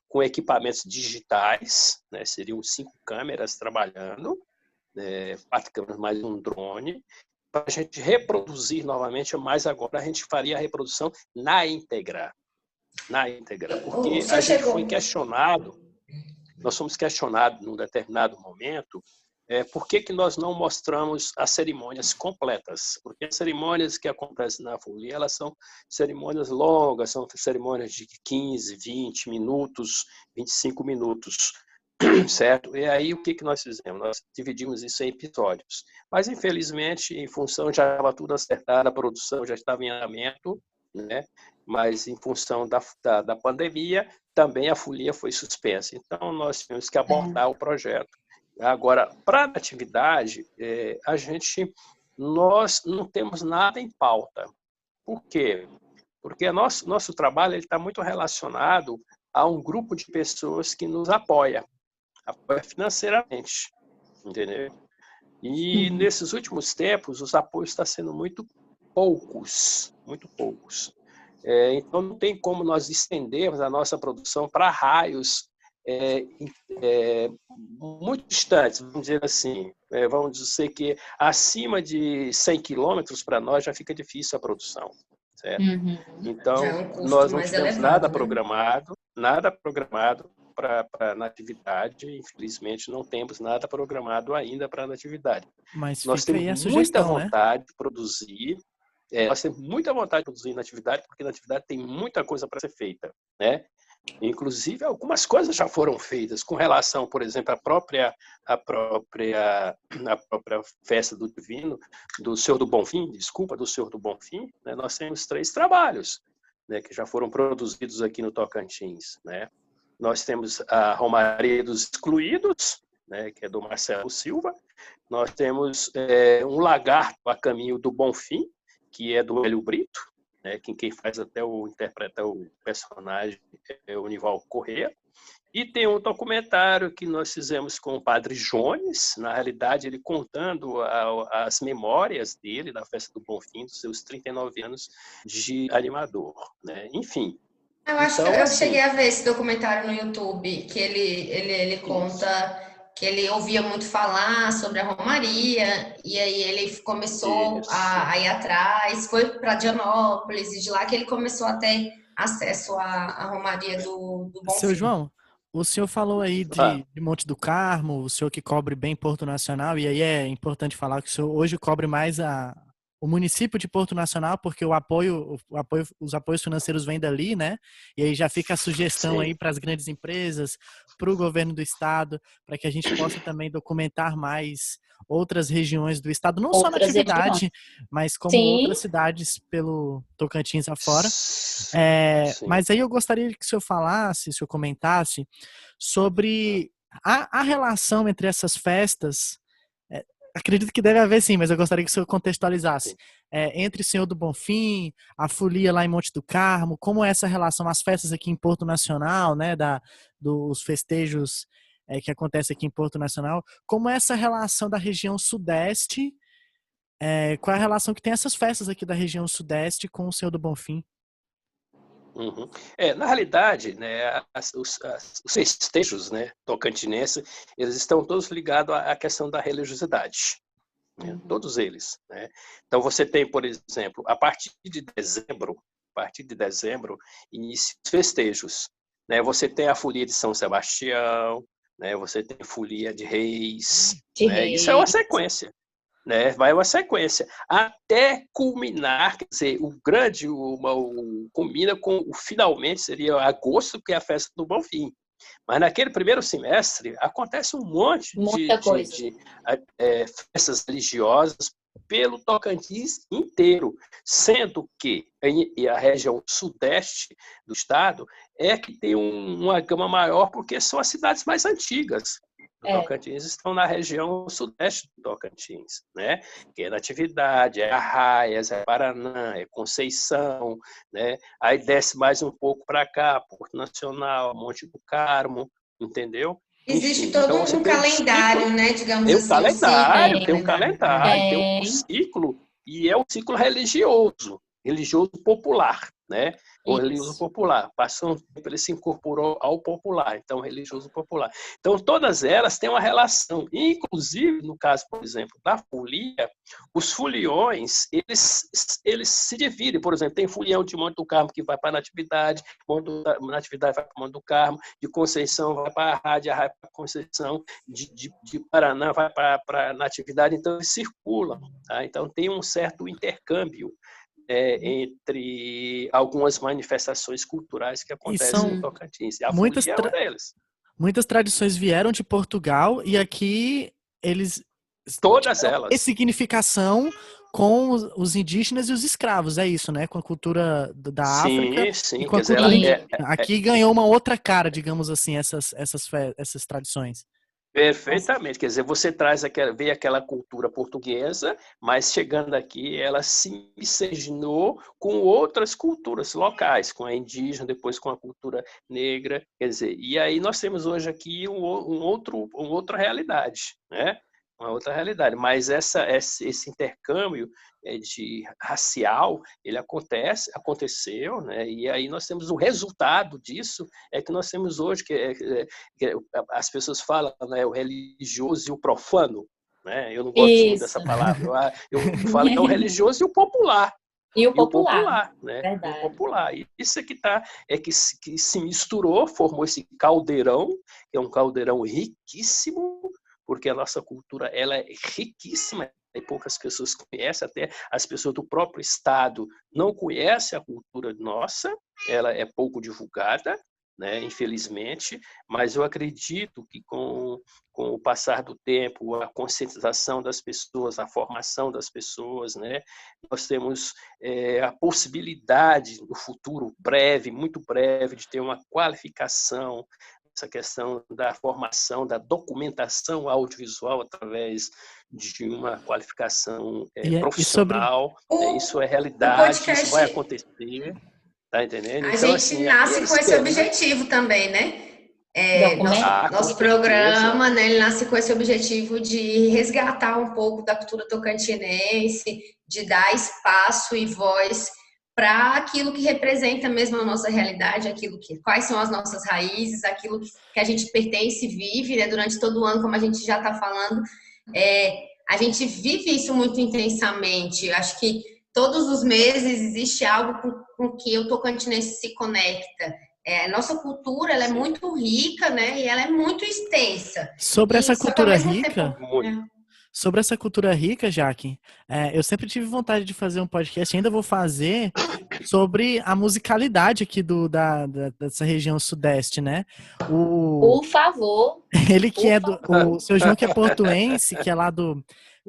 com equipamentos digitais, né, seriam 5 câmeras trabalhando, 4 câmeras mais um drone, para a gente reproduzir novamente, mas agora a gente faria a reprodução na íntegra, porque a gente foi questionado nós fomos questionados num determinado momento por que nós não mostramos as cerimônias completas? Porque as cerimônias que acontecem na folia, elas são cerimônias longas, são cerimônias de 15, 20 minutos, 25 minutos, certo? E aí o que nós fizemos? Nós dividimos isso em episódios. Mas, infelizmente, em função, já estava tudo acertado, a produção já estava em andamento, né? Mas em função da pandemia, também a folia foi suspensa. Então, nós tivemos que abortar o projeto. Agora, para a atividade, nós não temos nada em pauta. Por quê? Porque nosso trabalho está muito relacionado a um grupo de pessoas que nos apoia financeiramente, entendeu? E nesses últimos tempos, os apoios estão sendo muito poucos. Então, não tem como nós estendermos a nossa produção para raios muito distantes, vamos dizer assim. Vamos dizer que acima de 100 quilômetros para nós já fica difícil a produção, certo? Então, nós não temos nada programado para a natividade. Infelizmente, não temos nada programado ainda para a natividade. Mas nós fica temos aí a muita sugestão, vontade de produzir. Nós temos muita vontade de produzir natividade, porque natividade tem muita coisa para ser feita, né? Inclusive, algumas coisas já foram feitas com relação, por exemplo, à própria festa do Divino, do Senhor do Bonfim, do Senhor do Bonfim, né? Nós temos 3 trabalhos, né, que já foram produzidos aqui no Tocantins, né? Nós temos a Romaria dos Excluídos, né, que é do Marcelo Silva. Nós temos um Lagarto a Caminho do Bonfim, que é do Hélio Brito, né, quem faz interpreta o personagem é o Nival Corrêa. E tem um documentário que nós fizemos com o Padre Jones, na realidade ele contando as memórias dele da Festa do Bonfim, dos seus 39 anos de animador, né? Enfim. Eu acho que eu cheguei a ver esse documentário no YouTube, que ele conta que ele ouvia muito falar sobre a Romaria, e aí ele começou a ir atrás, foi para Dianópolis, e de lá que ele começou a ter acesso à Romaria do Bonfim. Seu João, o senhor falou aí de Monte do Carmo, o senhor que cobre bem Porto Nacional, e aí é importante falar que o senhor hoje cobre mais o município de Porto Nacional, porque os apoios financeiros vêm dali, né? E aí já fica a sugestão aí para as grandes empresas, para o governo do estado, para que a gente possa também documentar mais outras regiões do estado, não só Natividade, mas como outras cidades pelo Tocantins afora. Mas aí eu gostaria que o senhor falasse, o senhor comentasse sobre a relação entre essas festas. Acredito que deve haver sim, mas eu gostaria que o senhor contextualizasse. Entre Senhor do Bonfim, a folia lá em Monte do Carmo, como é essa relação, as festas aqui em Porto Nacional, né, dos festejos que acontecem aqui em Porto Nacional, como é essa relação da região sudeste, qual é a relação que tem essas festas aqui da região sudeste com o Senhor do Bonfim? Na realidade, né, os festejos, né, tocantinenses, eles estão todos ligados à questão da religiosidade, né, todos eles, né? Então você tem, por exemplo, a partir de dezembro, inicia os festejos, né? Você tem a folia de São Sebastião, né? Você tem a folia de Reis, né? Isso é uma sequência. Né, vai uma sequência, até culminar, quer dizer, culmina com finalmente seria agosto, que é a festa do Bonfim. Mas naquele primeiro semestre acontece um monte de festas religiosas pelo Tocantins inteiro, sendo que a região sudeste do estado é que tem uma gama maior, porque são as cidades mais antigas. Tocantins estão na região sudeste do Tocantins, né? Que é Natividade, é Arraias, é Paraná, é Conceição, né? Aí desce mais um pouco para cá, Porto Nacional, Monte do Carmo, entendeu? Existe todo um calendário, né? Digamos tem assim. Tem um calendário, tem um ciclo, e é um ciclo religioso popular, né? O Isso. religioso popular. Passou um tempo, ele se incorporou ao popular, então religioso popular. Então todas elas têm uma relação, inclusive no caso, por exemplo, da folia, os foliões, eles se dividem, por exemplo, tem folião de Monte do Carmo que vai para Natividade, Natividade vai para Monte do Carmo, de Conceição vai para a Rádio vai para Conceição, de Paraná vai para Natividade, então eles circulam, tá? Então tem um certo intercâmbio entre algumas manifestações culturais que acontecem no Tocantins. E a folia é uma delas. Muitas tradições vieram de Portugal e aqui eles todas elas ressignificação com os indígenas e os escravos, é isso, né? Com a cultura da África. Sim, e com a cultura aqui ganhou uma outra cara, digamos assim, essas tradições. Perfeitamente, quer dizer, você vê aquela cultura portuguesa, mas chegando aqui ela se miscigenou com outras culturas locais, com a indígena, depois com a cultura negra, quer dizer, e aí nós temos hoje aqui uma outra realidade, né? Uma outra realidade, mas esse intercâmbio racial, ele aconteceu, né? E aí nós temos o resultado disso, é que nós temos hoje, que as pessoas falam, né, o religioso e o profano, né? Eu não gosto muito dessa palavra, eu falo que é o religioso e o popular. E o popular, né? Verdade. O popular. E isso que se misturou, formou esse caldeirão, que é um caldeirão riquíssimo, porque a nossa cultura ela é riquíssima e poucas pessoas conhecem, até as pessoas do próprio estado não conhecem a cultura nossa, ela é pouco divulgada, né, infelizmente, mas eu acredito que com o passar do tempo, a conscientização das pessoas, a formação das pessoas, né, nós temos a possibilidade no futuro breve, muito breve, de ter uma qualificação, essa questão da formação, da documentação audiovisual através de uma qualificação profissional. Isso é realidade, isso vai acontecer. Tá entendendo? A então, gente nasce com esse objetivo também, né? Nosso programa, né, ele nasce com esse objetivo de resgatar um pouco da cultura tocantinense, de dar espaço e voz para aquilo que representa mesmo a nossa realidade, quais são as nossas raízes, aquilo que a gente pertence e vive, né, durante todo o ano, como a gente já está falando. A gente vive isso muito intensamente. Acho que todos os meses existe algo com que o tocantinense se conecta. Nossa cultura ela é muito rica, né, e ela é muito extensa. Sobre essa cultura rica... Sobre essa cultura rica, Jaque, eu sempre tive vontade de fazer um podcast, ainda vou fazer, sobre a musicalidade aqui dessa região sudeste, né? Por favor. Ele que o seu João que é portuense, que é lá do...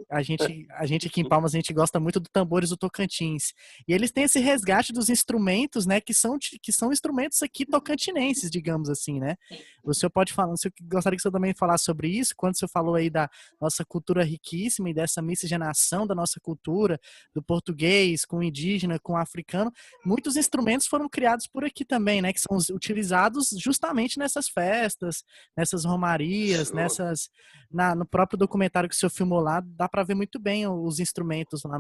A gente aqui em Palmas, a gente gosta muito do Tambores do Tocantins. E eles têm esse resgate dos instrumentos, né? Que são instrumentos aqui tocantinenses, digamos assim, né? O senhor pode falar, eu gostaria que o senhor também falasse sobre isso, quando o senhor falou aí da nossa cultura riquíssima e dessa miscigenação da nossa cultura, do português com o indígena, com o africano. Muitos instrumentos foram criados por aqui também, né? Que são utilizados justamente nessas festas, nessas romarias, no próprio documentário que o senhor filmou lá, dá para ver muito bem os instrumentos lá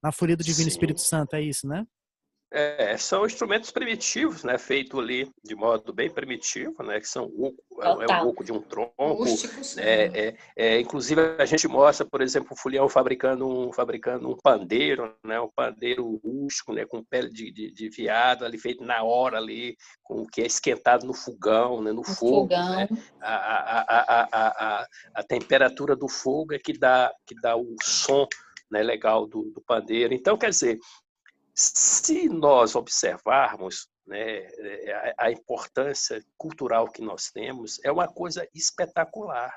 na Folia do Divino Espírito Santo, é isso, né? São instrumentos primitivos, né, feito ali de modo bem primitivo, né, que são o oco de um tronco. Inclusive a gente mostra, por exemplo, o folião fabricando um pandeiro, né, um pandeiro rústico, né, com pele de veado ali feito na hora ali, com o que é esquentado no fogão, né, no fogo. Né? A temperatura do fogo é que dá o som, né, legal do pandeiro. Então, quer dizer, se nós observarmos, né, a importância cultural que nós temos, é uma coisa espetacular.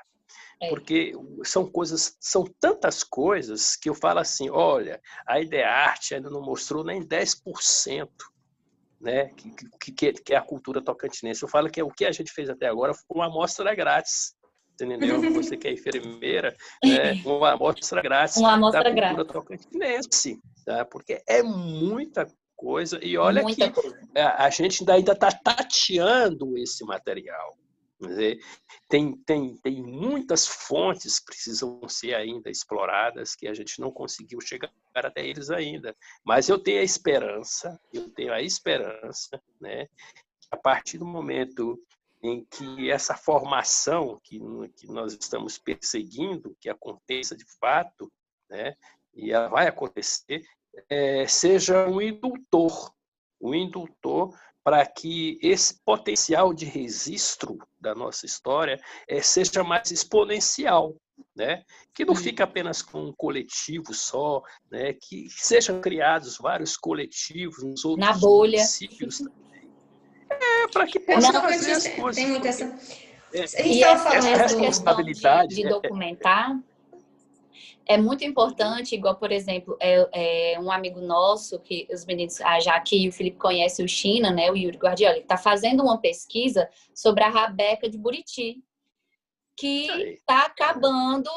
Porque são tantas coisas que eu falo assim, olha, a IDEARTE ainda não mostrou nem 10%, né, que é a cultura tocantinense. Eu falo que o que a gente fez até agora foi uma amostra grátis. Entendeu? Você que é enfermeira, né? Uma amostra grátis da cultura tocantinense, tá? Porque é muita coisa, e olha que a gente ainda está tateando esse material, Quer dizer, tem muitas fontes que precisam ser ainda exploradas, que a gente não conseguiu chegar até eles ainda. Mas eu tenho a esperança, né, que a partir do momento em que essa formação que nós estamos perseguindo, que aconteça de fato, né, e ela vai acontecer, seja um indutor para que esse potencial de registro da nossa história seja mais exponencial, né? Que não fique apenas com um coletivo só, né? Que sejam criados vários coletivos nos outros Na bolha. municípios também. Para que possa fazer as coisas. Tem muito essa... E essa responsabilidade questão de documentar é muito importante, igual, por exemplo, um amigo nosso, que os meninos, a Jaque e o Felipe conhecem, o China, né, o Yuri Guardiola, ele está fazendo uma pesquisa sobre a rabeca de Buriti, que está acabando,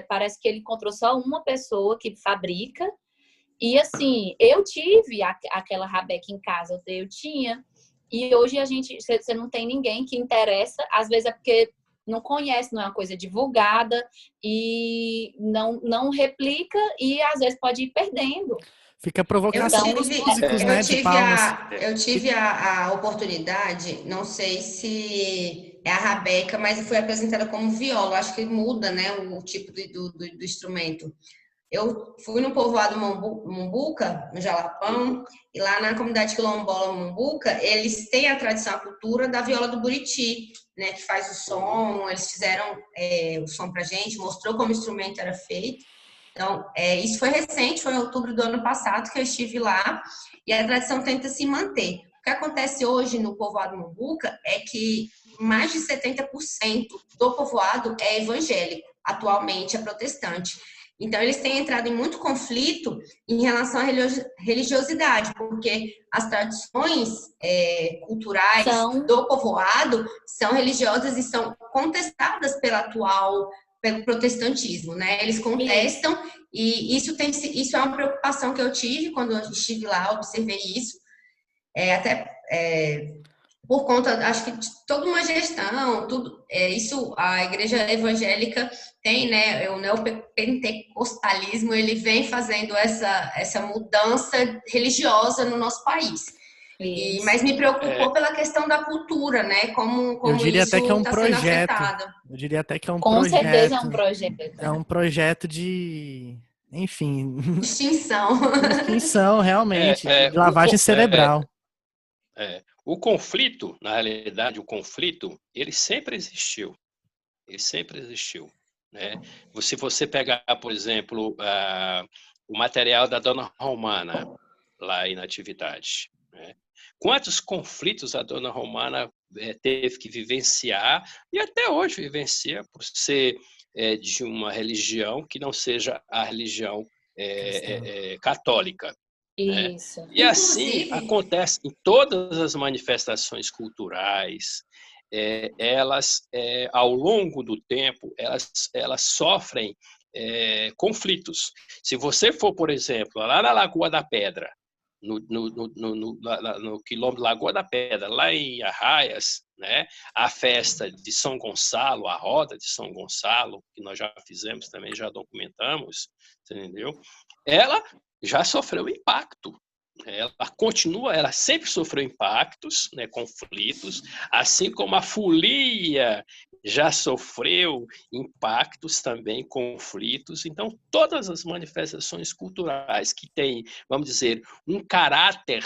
parece que ele encontrou só uma pessoa que fabrica, e assim, eu tive aquela rabeca em casa, eu tinha, e hoje você não tem ninguém que interessa, às vezes é porque não conhece, não é uma coisa divulgada e não replica e às vezes pode ir perdendo. Fica a provocação dos músicos, né, de palmas. Eu tive a oportunidade, não sei se é a rabeca, mas foi apresentada como viola, acho que muda, né, o tipo do instrumento. Eu fui no povoado Mumbuca, no Jalapão, e lá na comunidade quilombola Mumbuca, eles têm a tradição, a cultura da viola do Buriti, né, que faz o som, eles fizeram o som pra gente, mostrou como o instrumento era feito. Então, isso foi recente, foi em outubro do ano passado que eu estive lá, e a tradição tenta se manter. O que acontece hoje no povoado Mumbuca é que mais de 70% do povoado é evangélico, atualmente é protestante. Então, eles têm entrado em muito conflito em relação à religiosidade, porque as tradições culturais do povoado são religiosas e são contestadas pelo protestantismo, né? Eles contestam e isso é uma preocupação que eu tive quando eu estive lá, observei isso, por conta, acho que de toda uma gestão, tudo, isso a igreja evangélica tem, né, o neopentecostalismo, ele vem fazendo essa mudança religiosa no nosso país. Mas me preocupou pela questão da cultura, né, como eu diria isso até que é um está projeto. sendo afetado. Eu diria até que é um Com projeto. Com certeza é um projeto. É um projeto de... Enfim... Extinção, realmente. De lavagem cerebral. O conflito, na realidade, ele sempre existiu. Né? Se você pegar, por exemplo, o material da Dona Romana, lá em Natividade, né? Quantos conflitos a Dona Romana teve que vivenciar, e até hoje vivencia, por ser de uma religião que não seja a religião católica. Isso. Né? E assim acontece em todas as manifestações culturais. Elas, ao longo do tempo, elas sofrem conflitos. Se você for, por exemplo, lá na Lagoa da Pedra, no quilombo Lagoa da Pedra, lá em Arraias, né, a festa de São Gonçalo, a roda de São Gonçalo, que nós já fizemos também, já documentamos, entendeu? Ela já sofreu impacto. Ela sempre sofreu impactos, né, conflitos, assim como a folia já sofreu impactos também, conflitos. Então, todas as manifestações culturais que têm, vamos dizer, um caráter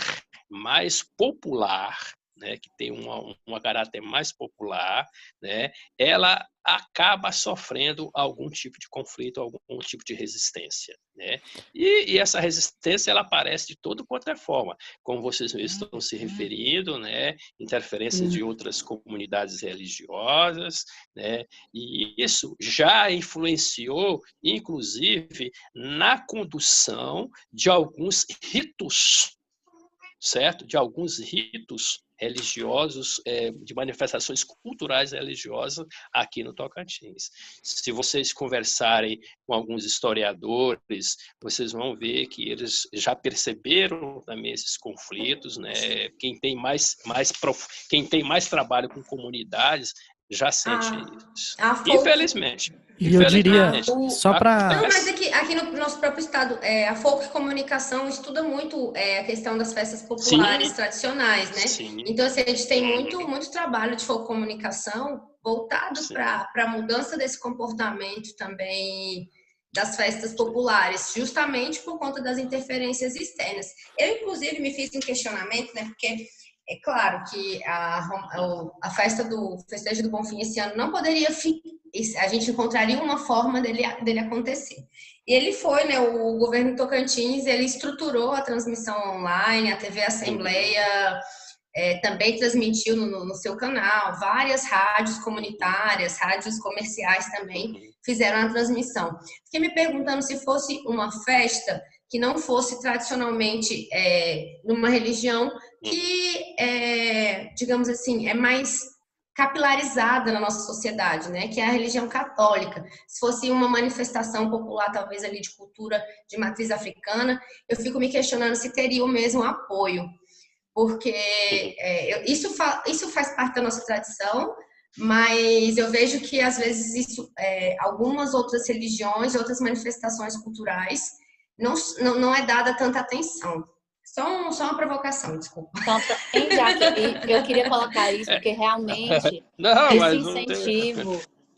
mais popular, né, que tem um caráter mais popular, né, ela acaba sofrendo algum tipo de conflito, algum tipo de resistência, né? E essa resistência ela aparece de todo quanto é forma, como vocês mesmos estão se referindo, né? Interferência de outras comunidades religiosas, né? E isso já influenciou, inclusive, na condução de alguns ritos, certo? De alguns ritos religiosos, de manifestações culturais religiosas aqui no Tocantins. Se vocês conversarem com alguns historiadores, vocês vão ver que eles já perceberam também esses conflitos, né? Quem tem mais trabalho com comunidades já sente isso. Infelizmente. E eu diria, O- só para... Não, mas aqui no nosso próprio estado, a Folk Comunicação estuda muito a questão das festas populares Sim. tradicionais, né? Sim. Então, assim, a gente tem muito trabalho de folk comunicação voltado Sim. para a mudança desse comportamento também das festas populares, justamente por conta das interferências externas. Eu, inclusive, me fiz um questionamento, né? Porque é claro que a festa do Festejo do Bonfim esse ano não poderia a gente encontraria uma forma dele acontecer. E ele foi, né, o governo Tocantins, ele estruturou a transmissão online, a TV Assembleia também transmitiu no seu canal, várias rádios comunitárias, rádios comerciais também fizeram a transmissão. Fiquei me perguntando se fosse uma festa que não fosse tradicionalmente numa religião que, digamos assim, é mais capilarizada na nossa sociedade, né? Que é a religião católica. Se fosse uma manifestação popular, talvez ali de cultura de matriz africana, eu fico me questionando se teria o mesmo apoio, porque isso faz parte da nossa tradição, mas eu vejo que às vezes algumas outras religiões, outras manifestações culturais não é dada tanta atenção. Só uma provocação, desculpa. Então, eu queria colocar isso porque realmente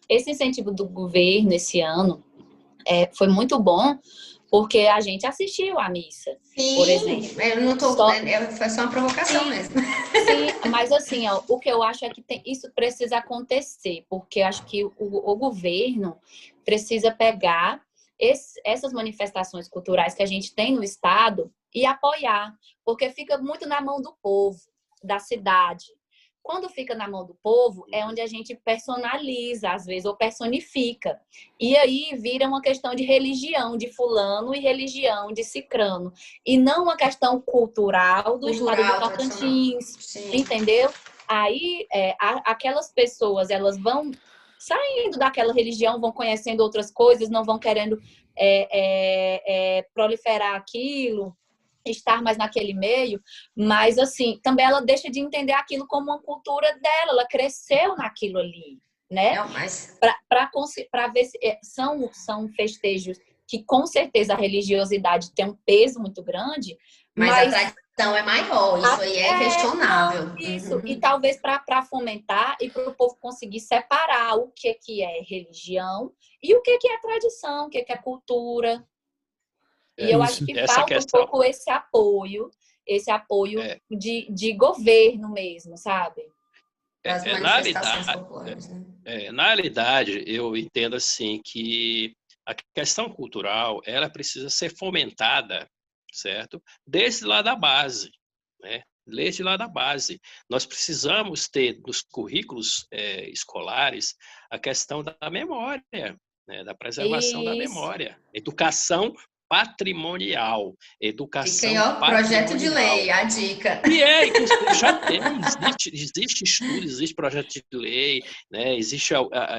esse incentivo do governo esse ano foi muito bom, porque a gente assistiu à missa, Sim, por exemplo. Eu não tô, foi só uma provocação mesmo. Sim, mas assim, o que eu acho é que isso precisa acontecer, porque eu acho que o governo precisa pegar essas manifestações culturais que a gente tem no estado e apoiar, porque fica muito na mão do povo, da cidade. Quando fica na mão do povo, é onde a gente personaliza, às vezes, ou personifica. E aí vira uma questão de religião de fulano e religião de cicrano. E não uma questão cultural do estado do Tocantins, entendeu? Aí, aquelas pessoas, elas vão saindo daquela religião, vão conhecendo outras coisas, não vão querendo proliferar aquilo, estar mais naquele meio, mas assim, também ela deixa de entender aquilo como uma cultura dela, ela cresceu naquilo ali, né? Para ver se são festejos que com certeza a religiosidade tem um peso muito grande, mas a tradição é maior, isso aí é questionável. Isso, e talvez para fomentar e para o povo conseguir separar o que é religião e o que é tradição, o que é cultura. E eu acho que falta um pouco esse apoio de governo mesmo, sabe? Das manifestações populares, né? Na realidade, eu entendo assim que a questão cultural, ela precisa ser fomentada, certo? Desde lá da base, né? Desde lá da base. Nós precisamos ter nos currículos escolares a questão da memória, né? Da preservação da memória. Educação patrimonial, educação patrimonial. Projeto de lei, a dica. E já tem, existe estudo, existe projeto de lei, né? Existe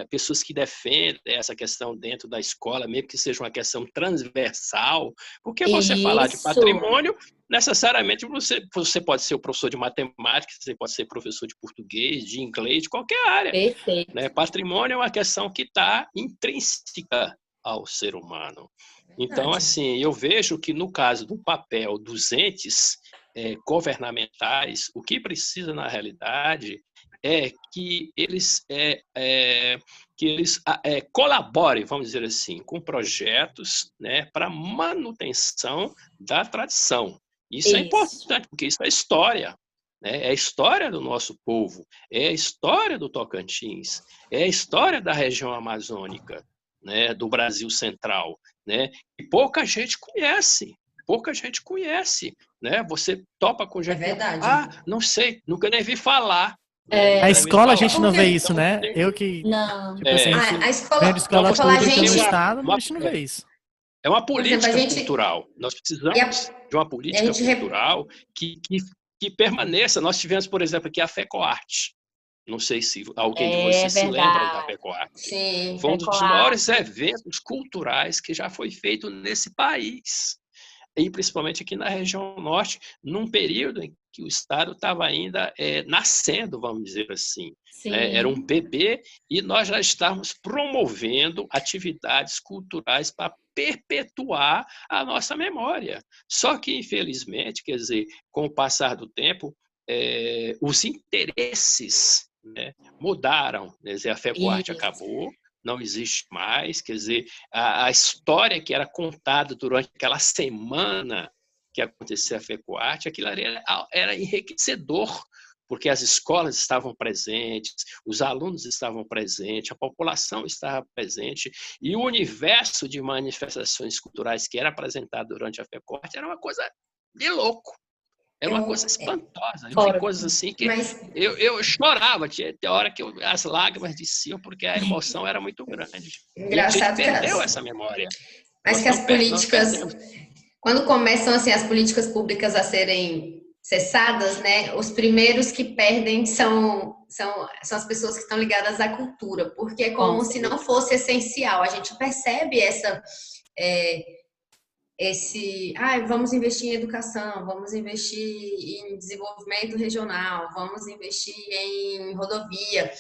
pessoas que defendem essa questão dentro da escola, mesmo que seja uma questão transversal, porque você falar de patrimônio, necessariamente você pode ser o professor de matemática, você pode ser professor de português, de inglês, de qualquer área. Perfeito. Né? Patrimônio é uma questão que está intrínseca ao ser humano. Então, assim, eu vejo que no caso do papel dos entes governamentais, o que precisa na realidade é que eles colaborem, vamos dizer assim, com projetos, né, para manutenção da tradição. Isso é importante, porque isso é história. Né? É a história do nosso povo, é a história do Tocantins, é a história da região amazônica. Né, do Brasil Central, né, e pouca gente conhece, né, você topa com gente, não sei, nunca nem vi falar. A escola a gente não vê isso, né? Eu que... Não. Tipo assim, a escola pública no estado, a gente não vê isso. É uma política cultural. Nós precisamos de uma política cultural que que permaneça. Nós tivemos, por exemplo, aqui a FECOARTE. Não sei se alguém de É vocês se lembram da verdade. FECOARTE. Sim. Foi um dos FECOARTE. maiores eventos culturais que já foi feito nesse país. E principalmente aqui na região norte, num período em que o Estado estava ainda nascendo, vamos dizer assim. Sim. Era um bebê e nós já estávamos promovendo atividades culturais para perpetuar a nossa memória. Só que, infelizmente, quer dizer, com o passar do tempo, os interesses, né, mudaram. Quer dizer, a FECOARTE Isso. acabou, não existe mais, quer dizer, a história que era contada durante aquela semana que acontecia a FECOARTE, aquilo ali era enriquecedor, porque as escolas estavam presentes, os alunos estavam presentes, a população estava presente, e o universo de manifestações culturais que era apresentado durante a FECOARTE era uma coisa de louco. Era uma coisa espantosa. Tem coisas assim que eu chorava. Tinha hora que as lágrimas desciam porque a emoção era muito grande. Engraçado e a gente perdeu essa memória. Mas que as políticas, quando começam assim, as políticas públicas a serem cessadas, né, os primeiros que perdem são as pessoas que estão ligadas à cultura, porque é como se não fosse essencial. A gente percebe vamos investir em educação, vamos investir em desenvolvimento regional, vamos investir em rodovia.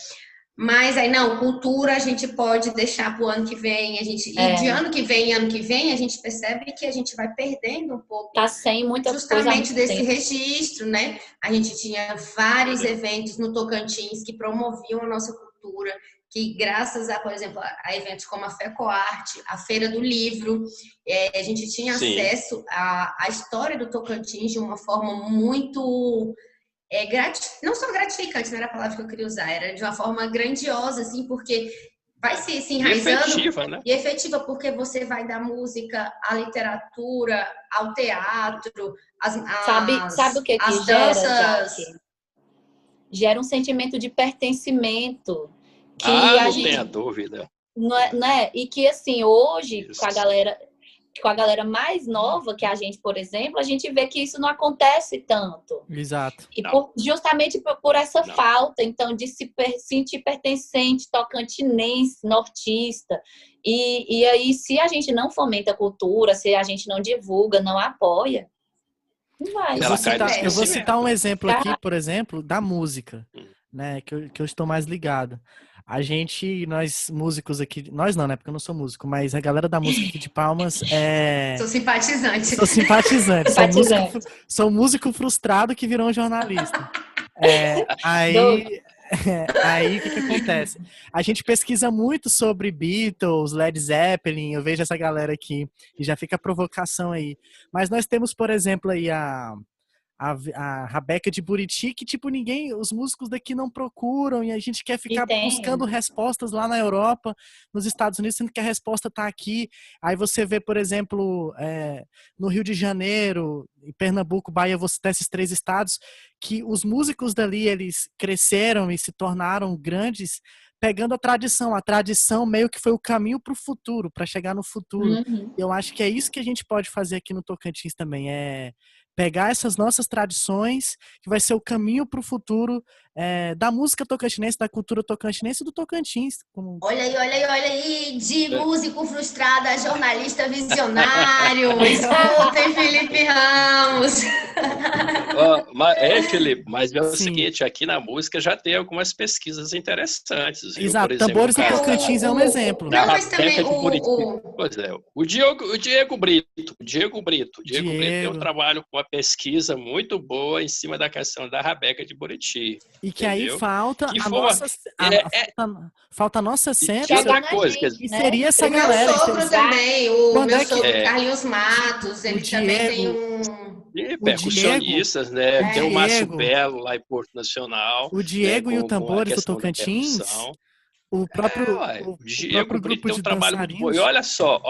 Mas aí não, cultura a gente pode deixar para o ano que vem, e de ano que vem a gente percebe que a gente vai perdendo um pouco. Tá sem muita justamente coisa desse registro, né? A gente tinha vários eventos no Tocantins que promoviam a nossa cultura, que graças a, por exemplo, a eventos como a FECOARTE, a Feira do Livro, a gente tinha acesso à história do Tocantins de uma forma muito... não só gratificante, não era a palavra que eu queria usar, era de uma forma grandiosa, assim, porque vai se enraizando. E efetiva, né? E efetiva, porque você vai da música à literatura, ao teatro, sabe o que as gera, danças... Jaque? Gera um sentimento de pertencimento. Que não tenha dúvida. Não é? E que, assim, hoje, com a galera mais nova que a gente, por exemplo, a gente vê que isso não acontece tanto. Exato. E justamente por essa falta, então, de se sentir pertencente, tocantinense, nortista. E aí, se a gente não fomenta a cultura, se a gente não divulga, não apoia, não vai. Eu vou citar um exemplo aqui, por exemplo, da música, né, que eu estou mais ligado. Nós músicos aqui, nós não, né, porque eu não sou músico, mas a galera da música aqui de Palmas Sou simpatizante. Sou simpatizante. Sou músico frustrado que virou um jornalista. Aí o que acontece? A gente pesquisa muito sobre Beatles, Led Zeppelin, eu vejo essa galera aqui, e já fica a provocação aí. Mas nós temos, por exemplo, aí a Rabeca de Buriti, que tipo, os músicos daqui não procuram, e a gente quer ficar buscando respostas lá na Europa, nos Estados Unidos, sendo que a resposta tá aqui. Aí você vê, por exemplo, no Rio de Janeiro, em Pernambuco, Bahia, vou citar esses 3 estados, que os músicos dali, eles cresceram e se tornaram grandes, pegando a tradição meio que foi o caminho para o futuro, para chegar no futuro. Uhum. Eu acho que é isso que a gente pode fazer aqui no Tocantins também, pegar essas nossas tradições, que vai ser o caminho para o futuro da música tocantinense, da cultura tocantinense e do Tocantins. Olha aí, de músico frustrado a jornalista visionário. Escutem Felipe Ramos. Felipe, mas é o seguinte, aqui na música já tem algumas pesquisas interessantes. Viu? Exato, por exemplo, Tambores do Tocantins é um exemplo. Não, mas também Pois é, o Diego Brito tem um trabalho com uma pesquisa muito boa em cima da questão da Rabeca de Buriti. E que entendeu? aí falta a nossa cena. Outra coisa, que seria essa galera. O meu sogro também, o meu sogro Carlinhos Matos, ele também tem percussionistas, né? Tem o Márcio Belo lá em Porto Nacional. O Diego e o Tambores do Tocantins. O próprio Diego grupo tem um de trabalho muito bom. E olha só,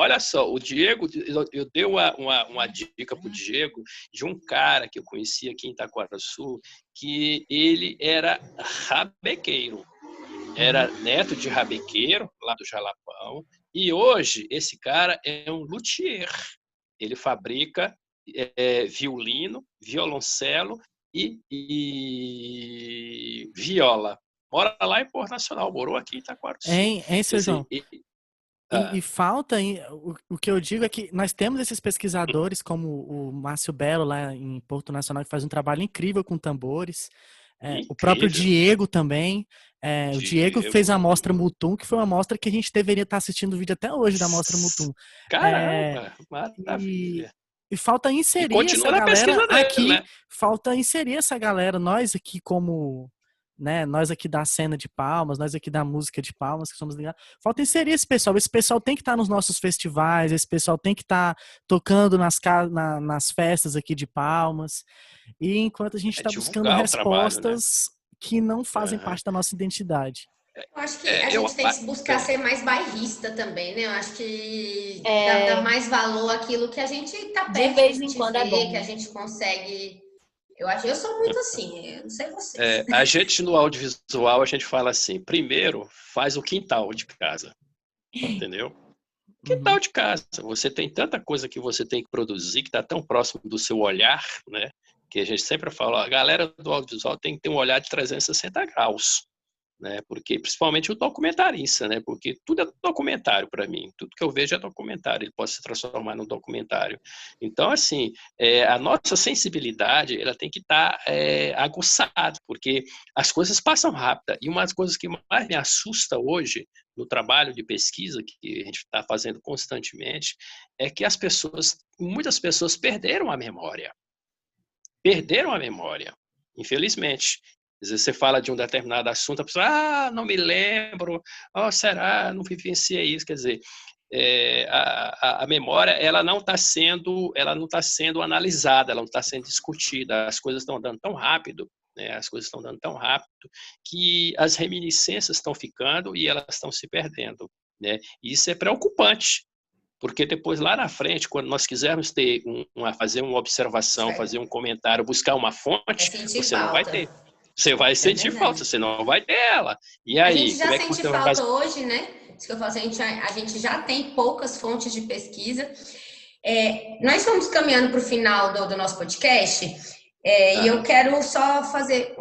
o Diego, eu dei uma dica pro Diego de um cara que eu conheci aqui em Itaquaraçu, que ele era rabequeiro. Era neto de rabequeiro, lá do Jalapão, e hoje esse cara é um luthier. Ele fabrica violino, violoncelo e Viola. Mora lá em Porto Nacional, morou aqui em Itaquaruçu. Hein, seu Quer dizer, João? E falta, o que eu digo é que nós temos esses pesquisadores, como o Márcio Belo, lá em Porto Nacional, que faz um trabalho incrível com tambores. O próprio Incrível. Diego também. O Diego fez a Mostra Mutum, que foi uma mostra que a gente deveria estar assistindo o vídeo até hoje da Mostra Mutum. Caramba, maravilha. E falta E inserir continua essa na pesquisa galera dele, aqui. né? Falta inserir essa galera, nós aqui como, né, nós aqui da cena de Palmas, nós aqui da música de Palmas, que somos ligados. Falta inserir esse pessoal. Esse pessoal tem que estar nos nossos festivais, esse pessoal tem que estar tocando nas festas aqui de Palmas. E enquanto a gente está buscando divulgar o trabalho, né? respostas que não fazem parte da nossa identidade. Eu acho que a gente tem que buscar ser mais bairrista também, né? Eu acho que dá mais valor àquilo que a gente tá perto, De vez em quando é bom. que a gente consegue. Eu sou muito assim, eu não sei vocês. A gente no audiovisual, a gente fala assim, primeiro faz o quintal de casa, entendeu? Quintal de casa, você tem tanta coisa que você tem que produzir, que está tão próximo do seu olhar, né? Que a gente sempre fala, a galera do audiovisual tem que ter um olhar de 360 graus. Né? Porque principalmente o documentarista, né? Porque tudo é documentário para mim, tudo que eu vejo é documentário, ele pode se transformar num documentário. Então, assim, a nossa sensibilidade ela tem que estar aguçada, porque as coisas passam rápido. E uma das coisas que mais me assusta hoje no trabalho de pesquisa que a gente está fazendo constantemente é que muitas pessoas perderam a memória. Perderam a memória, infelizmente. Às vezes você fala de um determinado assunto, a pessoa, não me lembro, será, não vivenciei isso. Quer dizer, a memória ela não está sendo analisada, ela não está sendo discutida, as coisas estão andando tão rápido, né? As coisas estão andando tão rápido que as reminiscências estão ficando e elas estão se perdendo, né? E isso é preocupante. Porque depois, lá na frente, quando nós quisermos fazer uma observação, fazer um comentário, buscar uma fonte, você não vai ter. Você vai sentir falta, você não vai ter ela. E aí, a gente já sente falta fazer? hoje, né? Isso que eu falo, a gente já tem poucas fontes de pesquisa. Nós estamos caminhando para o final do nosso podcast, e eu quero só fazer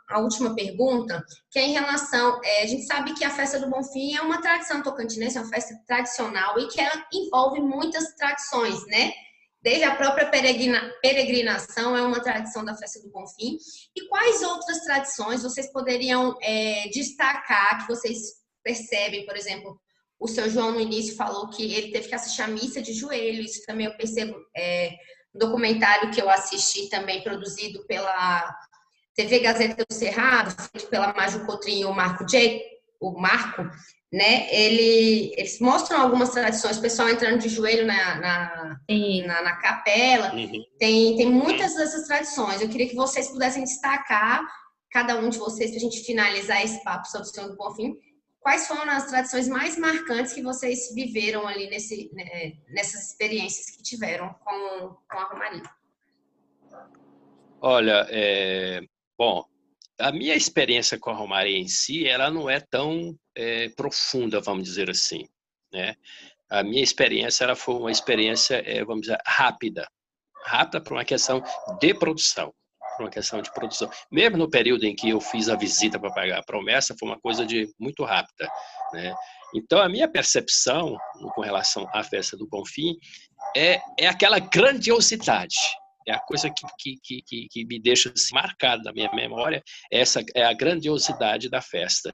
a última pergunta, que é em relação... a gente sabe que a Festa do Bonfim é uma tradição tocantinense, é uma festa tradicional e que ela envolve muitas tradições, né? Desde a própria peregrinação é uma tradição da Festa do Bonfim. E quais outras tradições vocês poderiam destacar, que vocês percebem? Por exemplo, o seu João no início falou que ele teve que assistir a missa de joelho. Isso também eu percebo no documentário que eu assisti também, produzido pela TV Gazeta do Cerrado, feito pela Maju Cotrim e o Marco, né? Eles mostram algumas tradições, o pessoal entrando de joelho na capela. Tem muitas dessas tradições. Eu queria que vocês pudessem destacar, cada um de vocês, para a gente finalizar esse papo sobre o Senhor do Bonfim, quais foram as tradições mais marcantes que vocês viveram ali nessas experiências que tiveram com a Romaria. Olha, bom, a minha experiência com a Romaria em si, ela não é tão profunda, vamos dizer assim, né? A minha experiência, ela foi uma experiência, vamos dizer, rápida para uma questão de produção, Mesmo no período em que eu fiz a visita para pagar a promessa, foi uma coisa muito rápida, né? Então, a minha percepção com relação à Festa do Bonfim é aquela grandiosidade. É a coisa que me deixa assim, marcada na minha memória, essa é a grandiosidade da festa.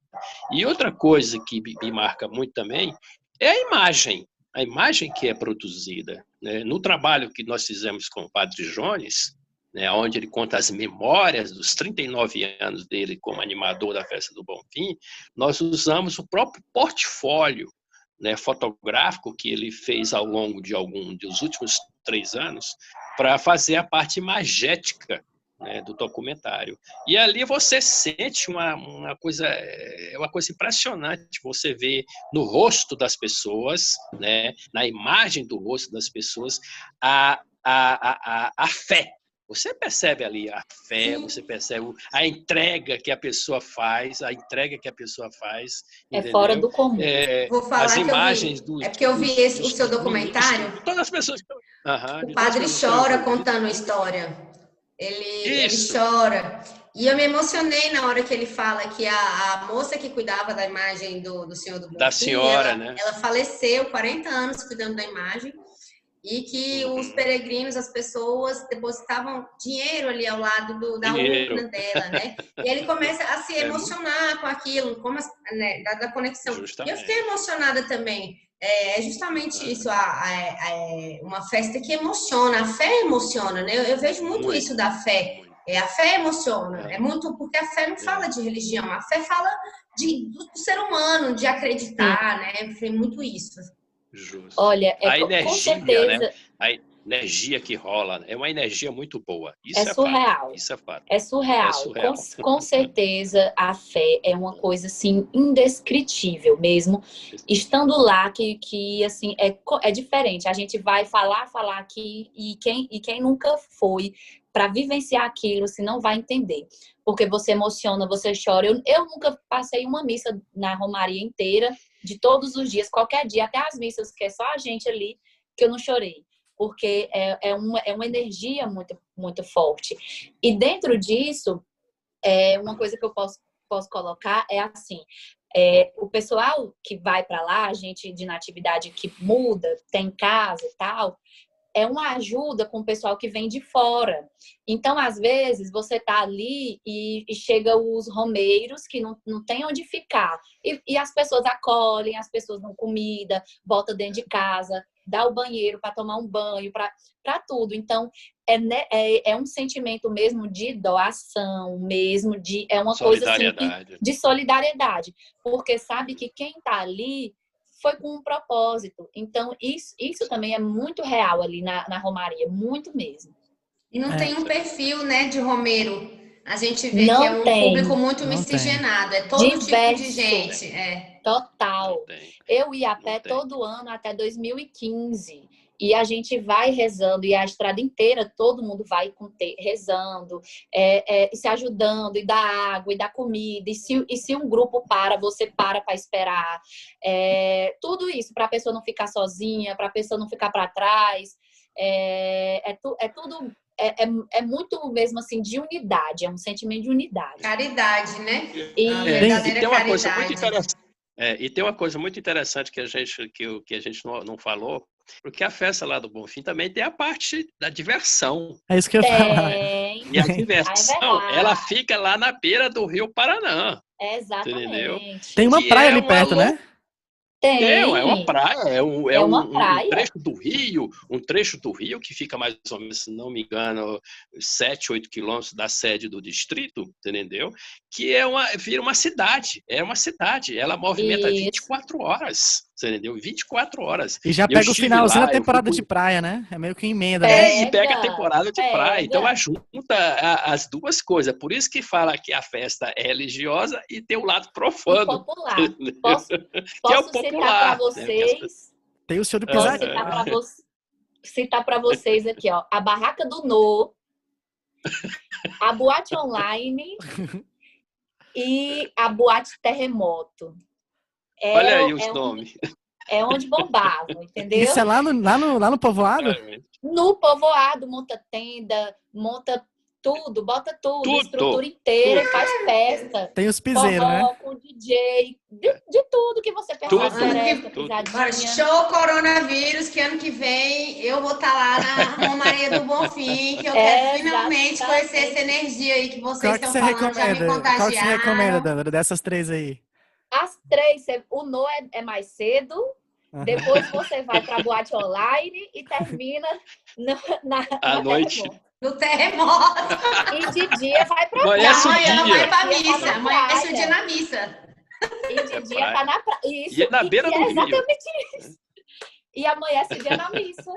E outra coisa que me marca muito também é a imagem que é produzida, né? No trabalho que nós fizemos com o Padre Jones, né, onde ele conta as memórias dos 39 anos dele como animador da Festa do Bonfim, nós usamos o próprio portfólio, né, fotográfico que ele fez ao longo dos últimos 3 anos para fazer a parte imagética, né, do documentário. E ali você sente uma coisa impressionante, você vê no rosto das pessoas, né, na imagem do rosto das pessoas, a fé. Você percebe ali a fé, você percebe a entrega que a pessoa faz, entendeu? Fora do comum. Vou falar as que imagens é porque eu vi o seu documentário. Todas as pessoas. O padre chora contando a história. Ele Isso. chora. E eu me emocionei na hora que ele fala que a moça que cuidava da imagem do Senhor do Bom Da Fim, senhora, ela, né? ela faleceu, 40 anos cuidando da imagem, e que os peregrinos, as pessoas, depositavam dinheiro ali ao lado da Dinheiro. urna dela, né? E ele começa a se emocionar com aquilo, como né, da conexão. E eu Justamente. fiquei emocionada também. É justamente isso, uma festa que emociona, a fé emociona, né? Eu vejo muito isso da fé. A fé emociona, é muito porque a fé não fala de religião, a fé fala do ser humano, de acreditar, né? Tem muito isso. Justo. Olha, A com energia, certeza, né? A energia que rola é uma energia muito boa. Isso é surreal. Fato. Isso é fato. É surreal. É surreal. Com certeza, a fé é uma coisa, assim, indescritível mesmo. Estando lá, que assim, é diferente. A gente vai falar aqui, e quem nunca foi para vivenciar aquilo, se não vai entender. Porque você emociona, você chora. Eu nunca passei uma missa na Romaria inteira, de todos os dias, qualquer dia, até as missas, que é só a gente ali, que eu não chorei. Porque é uma energia muito, muito forte. E dentro disso, uma coisa que eu posso colocar é assim, o pessoal que vai para lá, a gente de natividade que muda, tem casa e tal, é uma ajuda com o pessoal que vem de fora. Então, às vezes, você tá ali e chega os romeiros que não tem onde ficar. E as pessoas acolhem, as pessoas dão comida, bota dentro de casa, dá o banheiro para tomar um banho, para tudo. Então, é um sentimento mesmo de doação, mesmo é uma coisa assim de solidariedade. Porque sabe que quem tá ali foi com um propósito. Então, isso também é muito real ali na Romaria, muito mesmo. E não tem um perfil, né, de romeiro. A gente vê não que é um tem, público muito miscigenado. É todo diverso, tipo de gente. Total. Eu ia a pé todo ano até 2015. E a gente vai rezando, e a estrada inteira todo mundo vai rezando, e se ajudando, e dá água, e dá comida, e se um grupo você para esperar. Tudo isso para a pessoa não ficar sozinha, para a pessoa não ficar para trás. Tudo. É muito mesmo assim de unidade, é um sentimento de unidade. Caridade, né? E tem uma coisa muito interessante. E tem uma coisa muito interessante que a gente não falou, porque a festa lá do Bonfim também tem a parte da diversão. É isso que eu ia falar. E a diversão, ela fica lá na beira do Rio Paraná. Exatamente. Entendeu? Tem uma praia ali perto, né? Tem. É uma praia, uma praia. Um trecho do rio que fica mais ou menos, se não me engano, 7, 8 quilômetros da sede do distrito, entendeu? Que vira uma cidade, ela movimenta 24 horas, entendeu? 24 horas. E já pega o finalzinho da temporada de praia, né? É meio que emenda. E pega a temporada de praia, então junta as duas coisas, por isso que fala que a festa é religiosa e tem o lado profano. Popular. Posso citar para vocês. Tem o senhor do pisadinho. Citar para vocês aqui, ó, a Barraca do No, a Boate Online e a Boate Terremoto. Olha aí os nomes. É onde bombavam, entendeu? Isso é lá no povoado? No povoado, monta tenda, monta tudo, bota tudo, estrutura inteira e faz festa. Tem os piseiros, né? Com DJ, de tudo que você pensar. Show coronavírus, que ano que vem eu vou estar lá na Romaria do Bonfim, que eu quero finalmente conhecer essa energia aí que vocês estão falando, já me contagiaram. Qual que você recomenda, Débora, dessas três aí? As três, o No é mais cedo, depois você vai para a Boate Online e termina à noite. No terremoto. E de dia vai pra praia. Amanhã vai pra missa. Amanhã é o dia na missa. E de dia tá na praia. E é na beira do rio. Exatamente isso. E amanhece o dia na missa.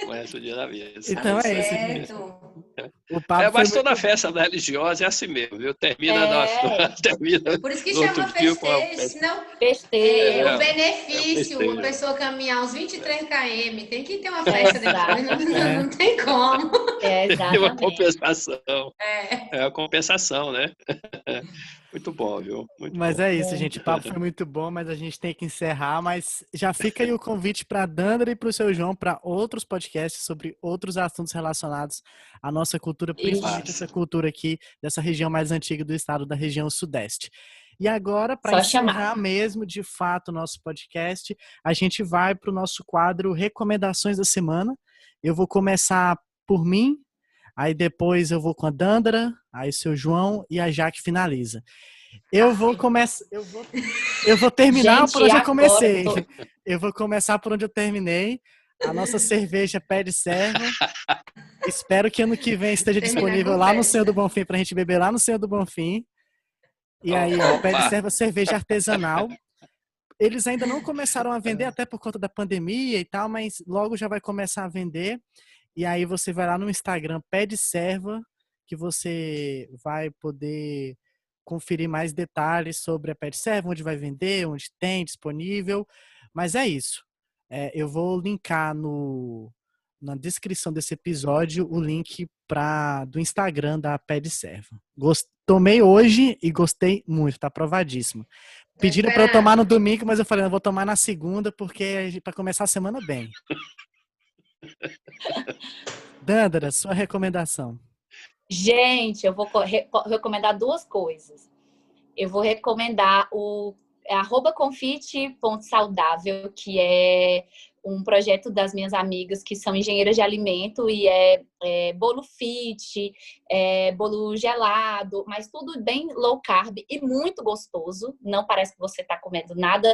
Amanhece o dia na missa. Então é isso. Mas toda festa da religiosa é assim mesmo, viu? Termina. Por isso que chama festejo, senão o benefício, a pessoa caminhar uns 23 km, tem que ter uma festa depois, não tem como. Tem uma compensação. É a compensação, né? Muito bom, viu? Mas é isso, gente. O papo foi muito bom, mas a gente tem que encerrar. Mas já fica aí o convite para a Dandra e para o seu João para outros podcasts sobre outros assuntos relacionados à nossa nossa cultura, principalmente Isso. essa cultura aqui dessa região mais antiga do estado, da região sudeste. E agora, para Só encerrar chamar. mesmo, de fato, o nosso podcast, a gente vai para o nosso quadro Recomendações da Semana. Eu vou começar por mim, aí depois eu vou com a Dandara, aí o seu João e a Jaque finaliza. Eu vou terminar Gente, por onde eu agora comecei. eu tô- Eu vou começar por onde eu terminei. A nossa cerveja Pé de Serva. Espero que ano que vem esteja Terminar disponível com lá no festa. Senhor do Bonfim pra gente beber lá no Senhor do Bonfim. E aí, ó, Pé de Opa! Serva cerveja artesanal. Eles ainda não começaram a vender até por conta da pandemia e tal, mas logo já vai começar a vender. E aí você vai lá no Instagram Pé de Serva, que você vai poder conferir mais detalhes sobre a Pé de Serva, onde vai vender, onde tem disponível. Mas é isso. Eu vou linkar na descrição desse episódio o link do Instagram da Pé de Serva. Tomei hoje e gostei muito, tá aprovadíssimo. Pediram para eu tomar no domingo, mas eu falei, eu vou tomar na segunda, porque para começar a semana bem. Dandara, sua recomendação. Gente, eu vou recomendar duas coisas. Eu vou recomendar o @confite.saudável, que é um projeto das minhas amigas que são engenheiras de alimento e é bolo fit, bolo gelado, mas tudo bem low carb e muito gostoso. Não parece que você está comendo nada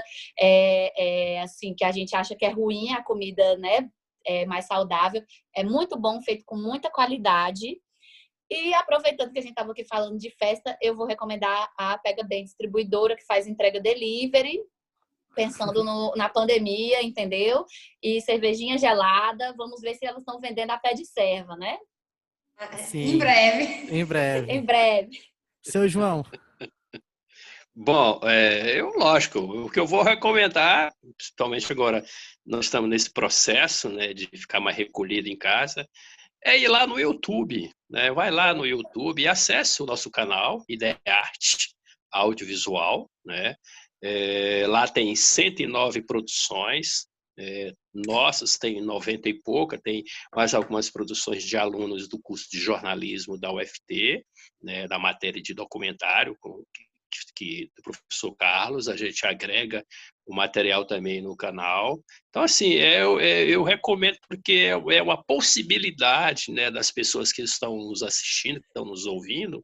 assim que a gente acha que é ruim a comida, né? Mais saudável. É muito bom, feito com muita qualidade. E aproveitando que a gente estava aqui falando de festa, eu vou recomendar a Pega Bem Distribuidora, que faz entrega delivery, pensando na pandemia, entendeu? E cervejinha gelada. Vamos ver se elas estão vendendo a Pé de Serva, né? Sim. Em breve. Em breve. Em breve. Seu João. Bom, lógico, o que eu vou recomendar, principalmente agora nós estamos nesse processo, né, de ficar mais recolhido em casa, é ir lá no YouTube, né? Vai lá no YouTube e acesse o nosso canal, Ideia Arte Audiovisual, né? Lá tem 109 produções, nossas tem 90 e pouca, tem mais algumas produções de alunos do curso de jornalismo da UFT, né, da matéria de documentário, do professor Carlos, a gente agrega o material também no canal. Então, assim, eu recomendo porque é uma possibilidade, né, das pessoas que estão nos assistindo, que estão nos ouvindo,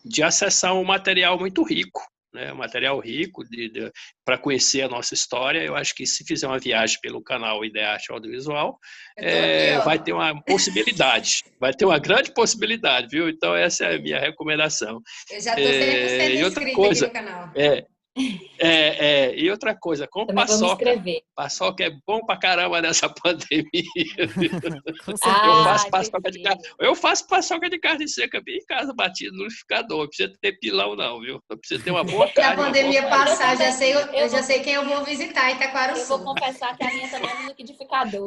de acessar um material muito rico, né, um material rico para conhecer a nossa história. Eu acho que se fizer uma viagem pelo canal Ideia Arte Audiovisual, vai ter uma possibilidade, vai ter uma grande possibilidade, viu? Então, essa é a minha recomendação. Eu já estou 100% inscrita aqui no canal. E outra coisa, com Também vou me paçoca. inscrever. Paçoca é bom pra caramba nessa pandemia. Com certeza. Eu faço paçoca de carne seca bem em casa, batido no liquidificador. Não precisa ter pilão, não, viu? Não precisa ter uma boa carne. Se a pandemia passar, eu já sei quem eu vou visitar em Itaquara Eu vou Sul. confessar que a minha também é no liquidificador.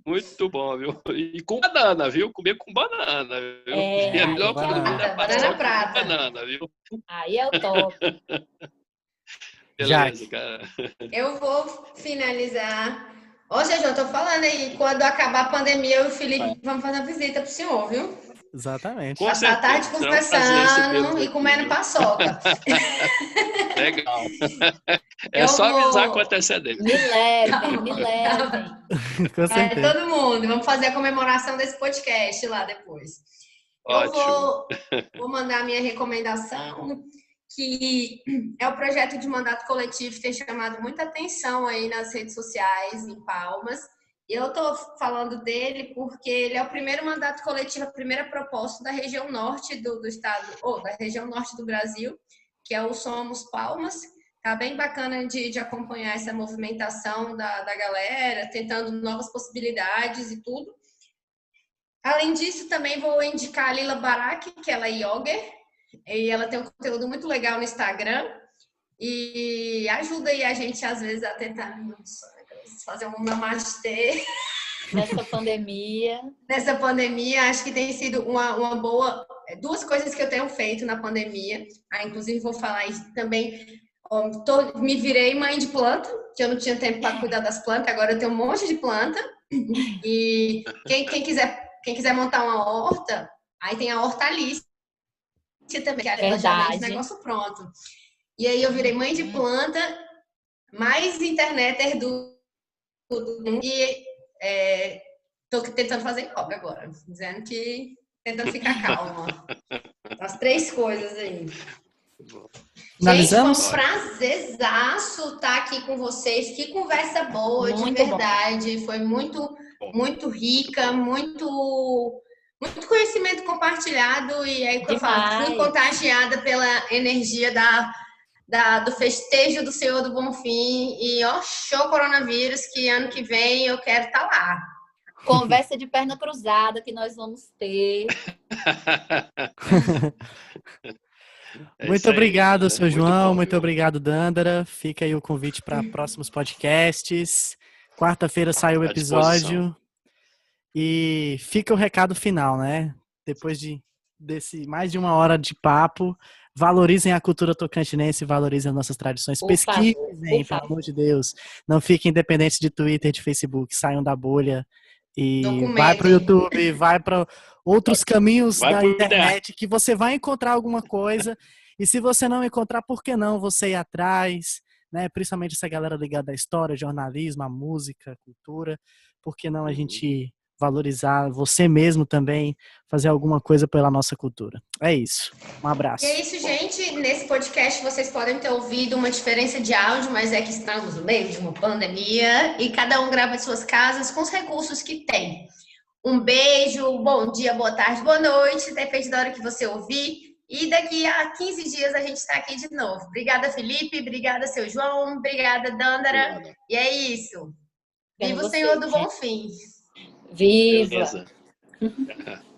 Muito bom, viu? E com banana, viu? Comer com banana, viu? É, a melhor banana. coisa é Banana paçoca prata. com banana, viu? Aí é o top. Beleza, cara. Eu vou finalizar. Ô, João, eu tô falando aí, quando acabar a pandemia, eu e o Felipe vamos fazer uma visita pro senhor, viu? Exatamente. Com Passar a tarde certeza. É um prazer conversando recebê-lo e comendo aqui, paçoca. Legal. É Eu só vou- avisar com antecedência. Me levem, me Tá levem. Com certeza. Todo mundo. Vamos fazer a comemoração desse podcast lá depois. Ótimo. Vou mandar a minha recomendação, que é o projeto de mandato coletivo que tem chamado muita atenção aí nas redes sociais, em Palmas. Eu estou falando dele porque ele é o primeiro mandato coletivo, a primeira proposta da região norte do estado, ou da região norte do Brasil, que é o Somos Palmas. Tá bem bacana de acompanhar essa movimentação da galera, tentando novas possibilidades e tudo. Além disso, também vou indicar a Lila Barak, que ela é yoga, e ela tem um conteúdo muito legal no Instagram e ajuda aí a gente, às vezes, a tentar fazer um namastê. Nessa pandemia. Nessa pandemia, acho que tem sido uma boa... Duas coisas que eu tenho feito na pandemia, inclusive vou falar isso também. Me virei mãe de planta, que eu não tinha tempo para cuidar das plantas, agora eu tenho um monte de planta. E quem quiser quem quiser montar uma horta, aí tem a hortaliça também, que ela já vende negócio pronto. E aí eu virei mãe de planta, mais interneter do e tô tentando fazer yoga agora, dizendo que tentando ficar calma. As 3 coisas aí. Gente, foi um prazerzaço estar aqui com vocês. Que conversa boa, muito de verdade. Bom. Foi muito rica, muito conhecimento compartilhado. E aí, que eu falo, fui contagiada pela energia do festejo do Senhor do Bonfim. E show coronavírus, que ano que vem eu quero estar lá. Conversa de perna cruzada que nós vamos ter. Muito obrigado, seu João. Muito obrigado, Dândara. Fica aí o convite para próximos podcasts. Quarta-feira sai o episódio. E fica o recado final, né? Depois desse mais de 1 hora de papo, valorizem a cultura tocantinense, valorizem as nossas tradições. Pesquisem, pelo amor de Deus. Não fiquem dependentes de Twitter, de Facebook. Saiam da bolha. E vai para o YouTube, vai para outros caminhos da internet que você vai encontrar alguma coisa. E se você não encontrar, por que não você ir atrás, né? Principalmente essa galera ligada à história, jornalismo, à música, à cultura. Por que não a gente valorizar você mesmo também, fazer alguma coisa pela nossa cultura? É isso. Um abraço. E é isso, gente. Nesse podcast vocês podem ter ouvido uma diferença de áudio, mas é que estamos no meio de uma pandemia e cada um grava em suas casas com os recursos que tem. Um beijo, bom dia, boa tarde, boa noite, depende da hora que você ouvir. E daqui a 15 dias a gente está aqui de novo. Obrigada, Felipe. Obrigada, seu João. Obrigada, Dândara. Obrigada. E é isso. Viva o Senhor do Bonfim. Viva!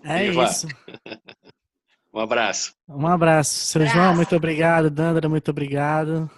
É isso. Um abraço. Um abraço. Seu João, muito obrigado. Dândara, muito obrigado.